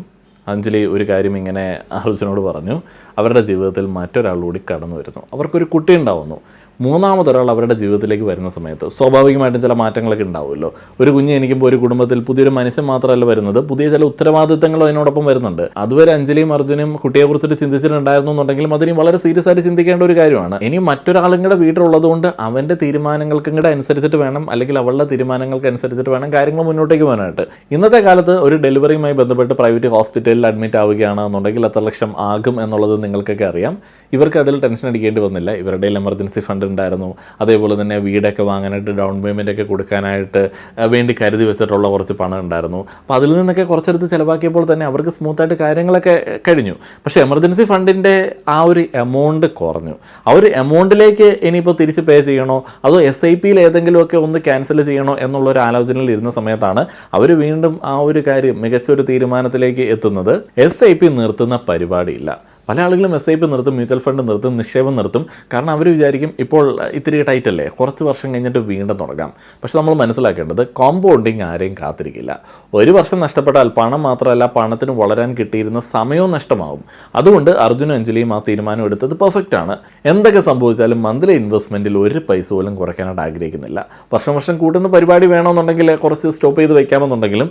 അഞ്ജലി ഒരു കാര്യം ഇങ്ങനെ അർജുനോട് പറഞ്ഞു, അവരുടെ ജീവിതത്തിൽ മറ്റൊരാളുകൂടി കടന്നു വരുന്നു, അവർക്കൊരു കുട്ടി ഉണ്ടാവുന്നു. മൂന്നാമതൊരാൾ അവരുടെ ജീവിതത്തിലേക്ക് വരുന്ന സമയത്ത് സ്വാഭാവികമായിട്ടും ചില മാറ്റങ്ങളൊക്കെ ഉണ്ടാവുമല്ലോ. ഒരു കുഞ്ഞ് എനിക്കുമ്പോൾ ഒരു കുടുംബത്തിൽ പുതിയൊരു മനുഷ്യൻ മാത്രമല്ല വരുന്നത്, പുതിയ ചില ഉത്തരവാദിത്തങ്ങളും അതിനോടൊപ്പം വരുന്നുണ്ട്. അതുവരെ അഞ്ജലിയും അർജുനും കുട്ടിയെക്കുറിച്ചിട്ട് ചിന്തിച്ചിട്ടുണ്ടായിരുന്നു എന്നുണ്ടെങ്കിലും അതിനും വളരെ സീരിയസ് ആയിട്ട് ചിന്തിക്കേണ്ട ഒരു കാര്യമാണ്. ഇനി മറ്റൊരാളും കൂടെ വീട്ടിലുള്ളതുകൊണ്ട് അവൻ്റെ തീരുമാനങ്ങൾക്കും കൂടെ അനുസരിച്ചിട്ട് വേണം, അല്ലെങ്കിൽ അവളുടെ തീരുമാനങ്ങൾക്ക് അനുസരിച്ചിട്ട് വേണം കാര്യങ്ങൾ മുന്നോട്ടേക്ക് പോകാനായിട്ട്. ഇന്നത്തെ കാലത്ത് ഒരു ഡെലിവറിയുമായി ബന്ധപ്പെട്ട് പ്രൈവറ്റ് ഹോസ്പിറ്റലിൽ അഡ്മിറ്റ് ആവുകയാണെന്നുണ്ടെങ്കിൽ എത്ര ലക്ഷം ആകും എന്നുള്ളത് നിങ്ങൾക്കൊക്കെ അറിയാം. ഇവർക്ക് അതിൽ ടെൻഷൻ അടിക്കേണ്ടി വന്നില്ല. ഇവരുടെ എമർജൻസി ഫണ്ട് ഉണ്ടായിരുന്നു. അതേപോലെ തന്നെ വീടൊക്കെ വാങ്ങാനായിട്ട് ഡൗൺ പേയ്മെൻ്റ് ഒക്കെ കൊടുക്കാനായിട്ട് വേണ്ടി കരുതി വെച്ചിട്ടുള്ള കുറച്ച് പണം ഉണ്ടായിരുന്നു. അപ്പോൾ അതിൽ നിന്നൊക്കെ കുറച്ചെടുത്ത് ചിലവാക്കിയപ്പോൾ തന്നെ അവർക്ക് സ്മൂത്തായിട്ട് കാര്യങ്ങളൊക്കെ കഴിഞ്ഞു. പക്ഷേ എമർജൻസി ഫണ്ടിൻ്റെ ആ ഒരു എമൗണ്ട് കുറഞ്ഞു. ആ ഒരു എമൗണ്ടിലേക്ക് ഇനിയിപ്പോൾ തിരിച്ച് പേ ചെയ്യണോ അതോ SIPയിൽ ഏതെങ്കിലുമൊക്കെ ഒന്ന് ക്യാൻസൽ ചെയ്യണോ എന്നുള്ളൊരു ആലോചനയിൽ ഇരുന്ന സമയത്താണ് അവർ വീണ്ടും ആ ഒരു കാര്യം മികച്ചൊരു തീരുമാനത്തിലേക്ക് എത്തുന്നത്. SIP നിർത്തുന്ന പരിപാടിയില്ല. പല ആളുകളും SIP നിർത്തും, മ്യൂച്വൽ ഫണ്ട് നിർത്തും, നിക്ഷേപം നിർത്തും. കാരണം അവർ വിചാരിക്കും ഇപ്പോൾ ഇത്തിരി ടൈറ്റ് അല്ലേ, കുറച്ച് വർഷം കഴിഞ്ഞിട്ട് വീണ്ടും തുടങ്ങാം. പക്ഷെ നമ്മൾ മനസ്സിലാക്കേണ്ടത് കോമ്പൗണ്ടിങ് ആരെയും കാത്തിരിക്കില്ല. ഒരു വർഷം നഷ്ടപ്പെട്ടാൽ പണം മാത്രമല്ല, പണത്തിന് വളരാൻ കിട്ടിയിരുന്ന സമയവും നഷ്ടമാവും. അതുകൊണ്ട് അർജുനും അഞ്ജലിയും ആ തീരുമാനം എടുത്തത് പെർഫെക്റ്റ് ആണ്. എന്തൊക്കെ സംഭവിച്ചാലും മന്ത്ലി ഇൻവെസ്റ്റ്മെൻറ്റിൽ ഒരു പൈസ പോലും കുറയ്ക്കാനായിട്ട് ആഗ്രഹിക്കുന്നില്ല. വർഷം കൂട്ടുന്ന പരിപാടി വേണമെന്നുണ്ടെങ്കിൽ കുറച്ച് സ്റ്റോപ്പ് ചെയ്ത് വയ്ക്കാമെന്നുണ്ടെങ്കിലും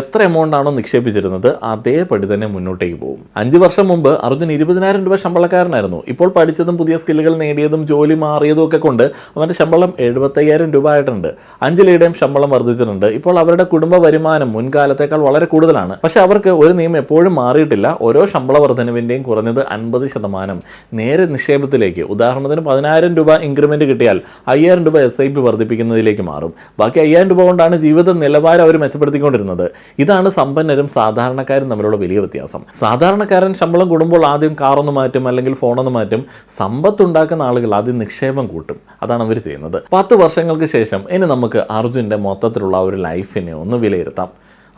എത്ര എമൗണ്ട് ആണോ നിക്ഷേപിച്ചിരുന്നത് അതേപടി തന്നെ മുന്നോട്ടേക്ക് പോകും. 5 വർഷം മുമ്പ് അർജുൻ 20,000 രൂപ ശമ്പളക്കാരനായിരുന്നു. ഇപ്പോൾ പഠിച്ചതും പുതിയ സ്കില്ലുകൾ നേടിയതും ജോലി മാറിയതും ഒക്കെ കൊണ്ട് അവൻ്റെ ശമ്പളം 75,000 രൂപ ആയിട്ടുണ്ട്. അഞ്ജലിയുടെയും ശമ്പളം വർദ്ധിച്ചിട്ടുണ്ട്. ഇപ്പോൾ അവരുടെ കുടുംബ വരുമാനം മുൻകാലത്തേക്കാൾ വളരെ കൂടുതലാണ്. പക്ഷേ അവർക്ക് ഒരു നിയമം എപ്പോഴും മാറിയിട്ടില്ല. ഓരോ ശമ്പള വർധനവിൻ്റെയും കുറഞ്ഞത് 50% നേരെ നിക്ഷേപത്തിലേക്ക്, ഉദാഹരണത്തിന് 10,000 രൂപ ഇൻക്രിമെൻറ്റ് കിട്ടിയാൽ 5,000 രൂപ SIP വർദ്ധിപ്പിക്കുന്നതിലേക്ക് മാറും. ബാക്കി 5,000 രൂപ കൊണ്ടാണ് ജീവിത നിലവാരം അവർ മെച്ചപ്പെടുത്തിക്കൊണ്ടിരുന്നത്. ഇതാണ് സമ്പന്നരും സാധാരണക്കാരും തമ്മിലുള്ള വലിയ വ്യത്യാസം. സാധാരണക്കാരൻ ശമ്പളം കൂടുമ്പോൾ ആദ്യം കാറൊന്ന് മാറ്റും, അല്ലെങ്കിൽ ഫോണൊന്ന് മാറ്റും. സമ്പത്തുണ്ടാക്കുന്ന ആളുകൾ ആദ്യം നിക്ഷേപം കൂട്ടും. അതാണ് അവർ ചെയ്യുന്നത്. 10 വർഷങ്ങൾക്ക് ശേഷം ഇനി നമുക്ക് അർജുൻ്റെ മൊത്തത്തിലുള്ള ഒരു ലൈഫിനെ ഒന്ന് വിലയിരുത്താം.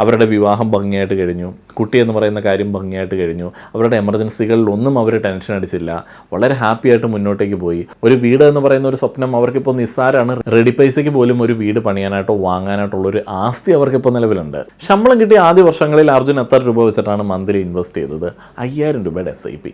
അവരുടെ വിവാഹം ഭംഗിയായിട്ട് കഴിഞ്ഞു, കുട്ടി എന്ന് പറയുന്ന കാര്യം ഭംഗിയായിട്ട് കഴിഞ്ഞു, അവരുടെ എമർജൻസികളിലൊന്നും അവർ ടെൻഷൻ അടിച്ചില്ല, വളരെ ഹാപ്പി ആയിട്ട് മുന്നോട്ടേക്ക് പോയി. ഒരു വീട് എന്ന് പറയുന്ന ഒരു സ്വപ്നം അവർക്കിപ്പോൾ നിസ്സാരമാണ്. റെഡി പൈസയ്ക്ക് പോലും ഒരു വീട് പണിയാനായിട്ടോ വാങ്ങാനായിട്ടുള്ളൊരു ആസ്തി അവർക്കിപ്പോൾ നിലവിലുണ്ട്. ശമ്പളം കിട്ടിയ ആദ്യ വർഷങ്ങളിൽ അർജുൻ എത്ര രൂപ വെച്ചിട്ടാണ് മന്ത്ലി ഇൻവെസ്റ്റ് ചെയ്തത്? 5,000 രൂപയുടെ SIP.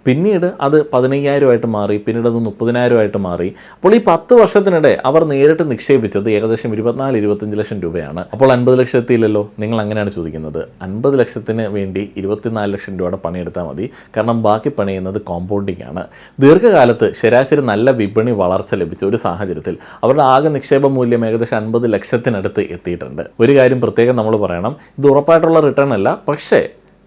പിന്നീട് അത് 15,000 മാറി, പിന്നീട് അത് 30,000 മാറി. അപ്പോൾ ഈ 10 വർഷത്തിനിടെ അവർ നേരിട്ട് നിക്ഷേപിച്ചത് ഏകദേശം 24-25 ലക്ഷം രൂപയാണ്. അപ്പോൾ 50 ലക്ഷം എത്തിയില്ലല്ലോ. നിങ്ങൾ അങ്ങനെയാണ് ചോദിക്കുന്നത്. 50 ലക്ഷത്തിന് വേണ്ടി 24 ലക്ഷം രൂപയുടെ പണിയെടുത്താൽ മതി. കാരണം ബാക്കി പണിയുന്നത് കോമ്പൗണ്ടിങ് ആണ്. ദീർഘകാലത്ത് ശരാശരി നല്ല വിപണി വളർച്ച ലഭിച്ച ഒരു സാഹചര്യത്തിൽ അവരുടെ ആകെ നിക്ഷേപ മൂല്യം ഏകദേശം 50 ലക്ഷത്തിനടുത്ത് എത്തിയിട്ടുണ്ട്. ഒരു കാര്യം പ്രത്യേകം നമ്മൾ പറയണം, ഇത് ഉറപ്പായിട്ടുള്ള റിട്ടേൺ അല്ല, പക്ഷേ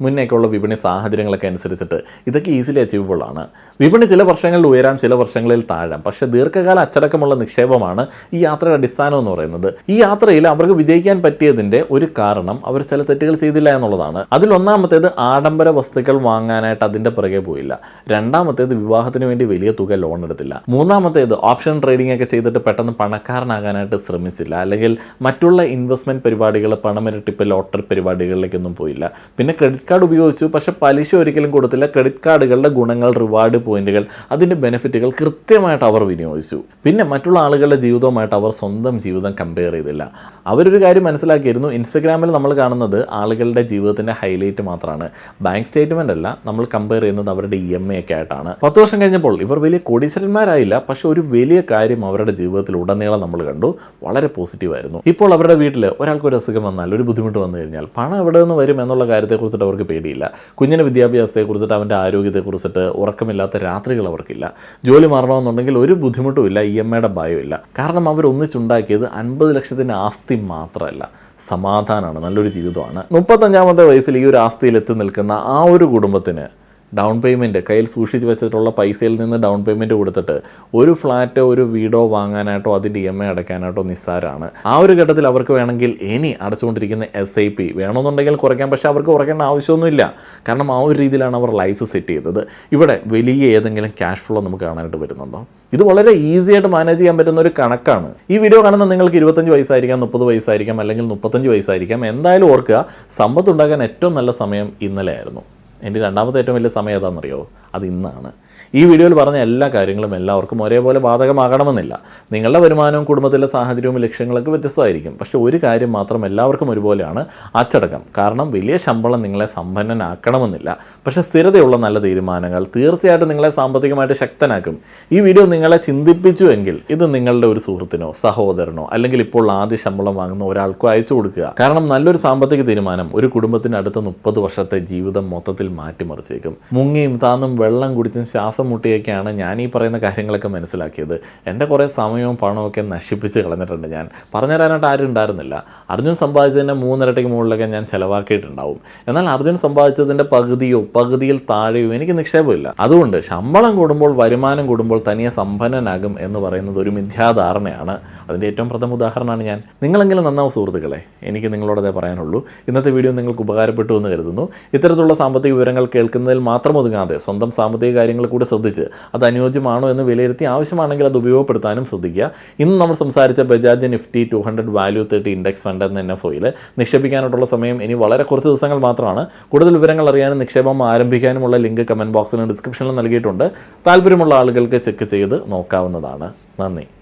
മുന്നേക്കുള്ള വിപണി സാഹചര്യങ്ങളൊക്കെ അനുസരിച്ചിട്ട് ഇതൊക്കെ ഈസിലി അച്ചീവബിൾ ആണ്. വിപണി ചില വർഷങ്ങളിൽ ഉയരാം, ചില വർഷങ്ങളിൽ താഴാം. പക്ഷേ ദീർഘകാല അച്ചടക്കമുള്ള നിക്ഷേപമാണ് ഈ യാത്രയുടെ അടിസ്ഥാനം എന്ന് പറയുന്നത്. ഈ യാത്രയിൽ അവർക്ക് വിജയിക്കാൻ പറ്റിയതിൻ്റെ ഒരു കാരണം അവർ ചില തെറ്റുകൾ ചെയ്തില്ല എന്നുള്ളതാണ്. അതിലൊന്നാമത്തേത് ആഡംബര വസ്തുക്കൾ വാങ്ങാനായിട്ട് അതിൻ്റെ പുറകെ പോയില്ല. രണ്ടാമത്തേത് വിവാഹത്തിന് വേണ്ടി വലിയ തുക ലോൺ എടുത്തില്ല. മൂന്നാമത്തേത് ഓപ്ഷൻ ട്രേഡിംഗ് ഒക്കെ ചെയ്തിട്ട് പെട്ടെന്ന് പണക്കാരനാകാനായിട്ട് ശ്രമിച്ചില്ല. അല്ലെങ്കിൽ മറ്റുള്ള ഇൻവെസ്റ്റ്മെൻറ്റ് പരിപാടികൾ, പണമിരട്ടിപ്പ്, ലോട്ടറി പരിപാടികളിലേക്കൊന്നും പോയില്ല. പിന്നെ ക്രെഡിറ്റ് കാർഡ് ഉപയോഗിച്ചു, പക്ഷെ പലിശ ഒരിക്കലും കൊടുത്തില്ല. ക്രെഡിറ്റ് കാർഡുകളുടെ ഗുണങ്ങൾ, റിവാർഡ് പോയിന്റുകൾ, അതിൻ്റെ ബെനിഫിറ്റുകൾ കൃത്യമായിട്ട് അവർ വിനിയോഗിച്ചു. പിന്നെ മറ്റുള്ള ആളുകളുടെ ജീവിതവുമായിട്ട് അവർ സ്വന്തം ജീവിതം കമ്പയർ ചെയ്തില്ല. അവരൊരു കാര്യം മനസ്സിലാക്കിയിരുന്നു, ഇൻസ്റ്റഗ്രാമിൽ നമ്മൾ കാണുന്നത് ആളുകളുടെ ജീവിതത്തിൻ്റെ ഹൈലൈറ്റ് മാത്രമാണ്, ബാങ്ക് സ്റ്റേറ്റ്മെൻ്റ് അല്ല. നമ്മൾ കമ്പയർ ചെയ്യുന്നത് അവരുടെ EMI ഒക്കെ ആയിട്ടാണ്. 10 വർഷം കഴിഞ്ഞപ്പോൾ ഇവർ വലിയ കോടീശ്വരന്മാരായില്ല, പക്ഷെ ഒരു വലിയ കാര്യം അവരുടെ ജീവിതത്തിൽ ഉടനീളം നമ്മൾ കണ്ടു, വളരെ പോസിറ്റീവായിരുന്നു. ഇപ്പോൾ അവരുടെ വീട്ടിൽ ഒരാൾക്കൊരു അസുഖം വന്നാൽ, ഒരു ബുദ്ധിമുട്ട് വന്നു കഴിഞ്ഞാൽ പണം എവിടെ നിന്ന് വരും എന്നുള്ള കാര്യത്തെക്കുറിച്ചിട്ട് അവർക്ക് പേടിയില്ല. കുഞ്ഞിൻ്റെ വിദ്യാഭ്യാസത്തെക്കുറിച്ചിട്ട്, അവൻ്റെ ആരോഗ്യത്തെക്കുറിച്ചിട്ട്, ഉറക്കമില്ലാത്ത രാത്രികൾ അവർക്കില്ല. ജോലി മാറണമെന്നുണ്ടെങ്കിൽ ഒരു ബുദ്ധിമുട്ടുമില്ല, EMIയുടെ ഭയമില്ല. കാരണം അവർ ഒന്നിച്ചുണ്ടാക്കിയത് 50 ലക്ഷത്തിൻ്റെ ആസ്തി മാത്രമല്ല, സമാധാനമാണ്, നല്ലൊരു ജീവിതമാണ്. 35-ാമത്തെ വയസ്സിൽ ഈ ഒരു ആസ്തിയിൽ എത്തി നിൽക്കുന്ന ആ ഒരു കുടുംബത്തിന് ഡൗൺ പേയ്മെൻറ്റ്, കയ്യിൽ സൂക്ഷിച്ച് വെച്ചിട്ടുള്ള പൈസയിൽ നിന്ന് ഡൗൺ പേയ്മെൻറ്റ് കൊടുത്തിട്ട് ഒരു ഫ്ലാറ്റോ ഒരു വീടോ വാങ്ങാനായിട്ടോ അതിൻ്റെ EMI അടയ്ക്കാനായിട്ടോ നിസ്സാരമാണ്. ആ ഒരു ഘട്ടത്തിൽ അവർക്ക് വേണമെങ്കിൽ ഇനി അടച്ചുകൊണ്ടിരിക്കുന്ന SIP വേണമെന്നുണ്ടെങ്കിൽ കുറയ്ക്കാം, പക്ഷേ അവർക്ക് കുറയ്ക്കേണ്ട ആവശ്യമൊന്നുമില്ല. കാരണം ആ ഒരു രീതിയിലാണ് അവർ ലൈഫ് സെറ്റ് ചെയ്തത്. ഇവിടെ വലിയ ഏതെങ്കിലും ക്യാഷ് ഫ്ലോ നമുക്ക് കാണാനായിട്ട് വരുന്നുണ്ടോ? ഇത് വളരെ ഈസി ആയിട്ട് മാനേജ് ചെയ്യാൻ പറ്റുന്ന ഒരു കണക്കാണ്. ഈ വീഡിയോ കാണുന്ന നിങ്ങൾക്ക് 25 വയസ്സായിരിക്കാം, 30 വയസ്സായിരിക്കാം, അല്ലെങ്കിൽ 35 വയസ്സായിരിക്കാം. എന്തായാലും ഓർക്കുക, സമ്പത്തുണ്ടാക്കാൻ ഏറ്റവും നല്ല സമയം ഇന്നലെ ആയിരുന്നു. എൻ്റെ രണ്ടാമത്തെ ഏറ്റവും വലിയ സമയം ഏതാണെന്നറിയോ? അത് ഇന്നാണ്. ഈ വീഡിയോയിൽ പറഞ്ഞ എല്ലാ കാര്യങ്ങളും എല്ലാവർക്കും ഒരേപോലെ ബാധകമാകണമെന്നില്ല. നിങ്ങളുടെ വരുമാനവും കുടുംബത്തിലെ സാഹചര്യവും ലക്ഷ്യങ്ങളൊക്കെ വ്യത്യസ്തമായിരിക്കും. പക്ഷേ ഒരു കാര്യം മാത്രം എല്ലാവർക്കും ഒരുപോലെയാണ്, അച്ചടക്കം. കാരണം വലിയ ശമ്പളം നിങ്ങളെ സമ്പന്നനാക്കണമെന്നില്ല, പക്ഷേ സ്ഥിരതയുള്ള നല്ല തീരുമാനങ്ങൾ തീർച്ചയായിട്ടും നിങ്ങളെ സാമ്പത്തികമായിട്ട് ശക്തനാക്കും. ഈ വീഡിയോ നിങ്ങളെ ചിന്തിപ്പിച്ചു എങ്കിൽ ഇത് നിങ്ങളുടെ ഒരു സുഹൃത്തിനോ സഹോദരനോ അല്ലെങ്കിൽ ഇപ്പോൾ ആദ്യ ശമ്പളം വാങ്ങുന്ന ഒരാൾക്കോ അയച്ചു കൊടുക്കുക. കാരണം നല്ലൊരു സാമ്പത്തിക തീരുമാനം ഒരു കുടുംബത്തിന് അടുത്ത 30 വർഷത്തെ ജീവിതം മൊത്തത്തിൽ മാറ്റിമറിച്ചേക്കും. മുങ്ങിയും താന്നും വെള്ളം കുടിച്ചും ശ്വാസം മുട്ടിയൊക്കെയാണ് ഞാൻ ഈ പറയുന്ന കാര്യങ്ങളൊക്കെ മനസ്സിലാക്കിയത്. എൻ്റെ കുറേ സമയവും പണവും ഒക്കെ നശിപ്പിച്ച് കളഞ്ഞിട്ടുണ്ട്. ഞാൻ പറഞ്ഞുതരാനായിട്ട് ആരും ഉണ്ടായിരുന്നില്ല. അർജുൻ സമ്പാദിച്ചതിൻ്റെ 3 ഇരട്ടിക്ക് മുകളിലൊക്കെ ഞാൻ ചിലവാക്കിയിട്ടുണ്ടാവും. എന്നാൽ അർജുൻ സമ്പാദിച്ചതിൻ്റെ പകുതിയിൽ താഴെയോ എനിക്ക് നിക്ഷേപമില്ല. അതുകൊണ്ട് ശമ്പളം കൂടുമ്പോൾ, വരുമാനം കൂടുമ്പോൾ തനിയെ സമ്പന്നനാകും എന്ന് പറയുന്നത് ഒരു മിഥ്യാധാരണയാണ്. അതിൻ്റെ ഏറ്റവും പ്രഥമ ഉദാഹരണമാണ് ഞാൻ. നിങ്ങളെങ്കിലും നന്നാവും സുഹൃത്തുക്കളെ, എനിക്ക് നിങ്ങളോടതേ പറയാനുള്ളൂ. ഇന്നത്തെ വീഡിയോ നിങ്ങൾക്ക് ഉപകാരപ്പെട്ടു എന്ന് കരുതുന്നു. ഇത്തരത്തിലുള്ള സാമ്പത്തിക വിവരങ്ങൾ കേൾക്കുന്നതിൽ മാത്രം ഒതുങ്ങാതെ സ്വന്തം സാമ്പത്തിക കാര്യങ്ങൾ കൂടി ശ്രദ്ധിച്ച് അത് അനുയോജ്യമാണോ എന്ന് വിലയിരുത്തി ആവശ്യമാണെങ്കിൽ അത് ഉപയോഗപ്പെടുത്താനും ശ്രദ്ധിക്കുക. ഇന്ന് നമ്മൾ സംസാരിച്ച Bajaj Nifty 200 value 30 index fund എന്ന NFOയിൽ നിക്ഷേപിക്കാനായിട്ടുള്ള സമയം ഇനി വളരെ കുറച്ച് ദിവസങ്ങൾ മാത്രമാണ്. കൂടുതൽ വിവരങ്ങൾ അറിയാനും നിക്ഷേപം ആരംഭിക്കാനുമുള്ള ലിങ്ക് കമൻറ്റ് ബോക്സിലും ഡിസ്ക്രിപ്ഷനിൽ നൽകിയിട്ടുണ്ട്. താല്പര്യമുള്ള ആളുകൾക്ക് ചെക്ക് ചെയ്ത് നോക്കാവുന്നതാണ്. നന്ദി.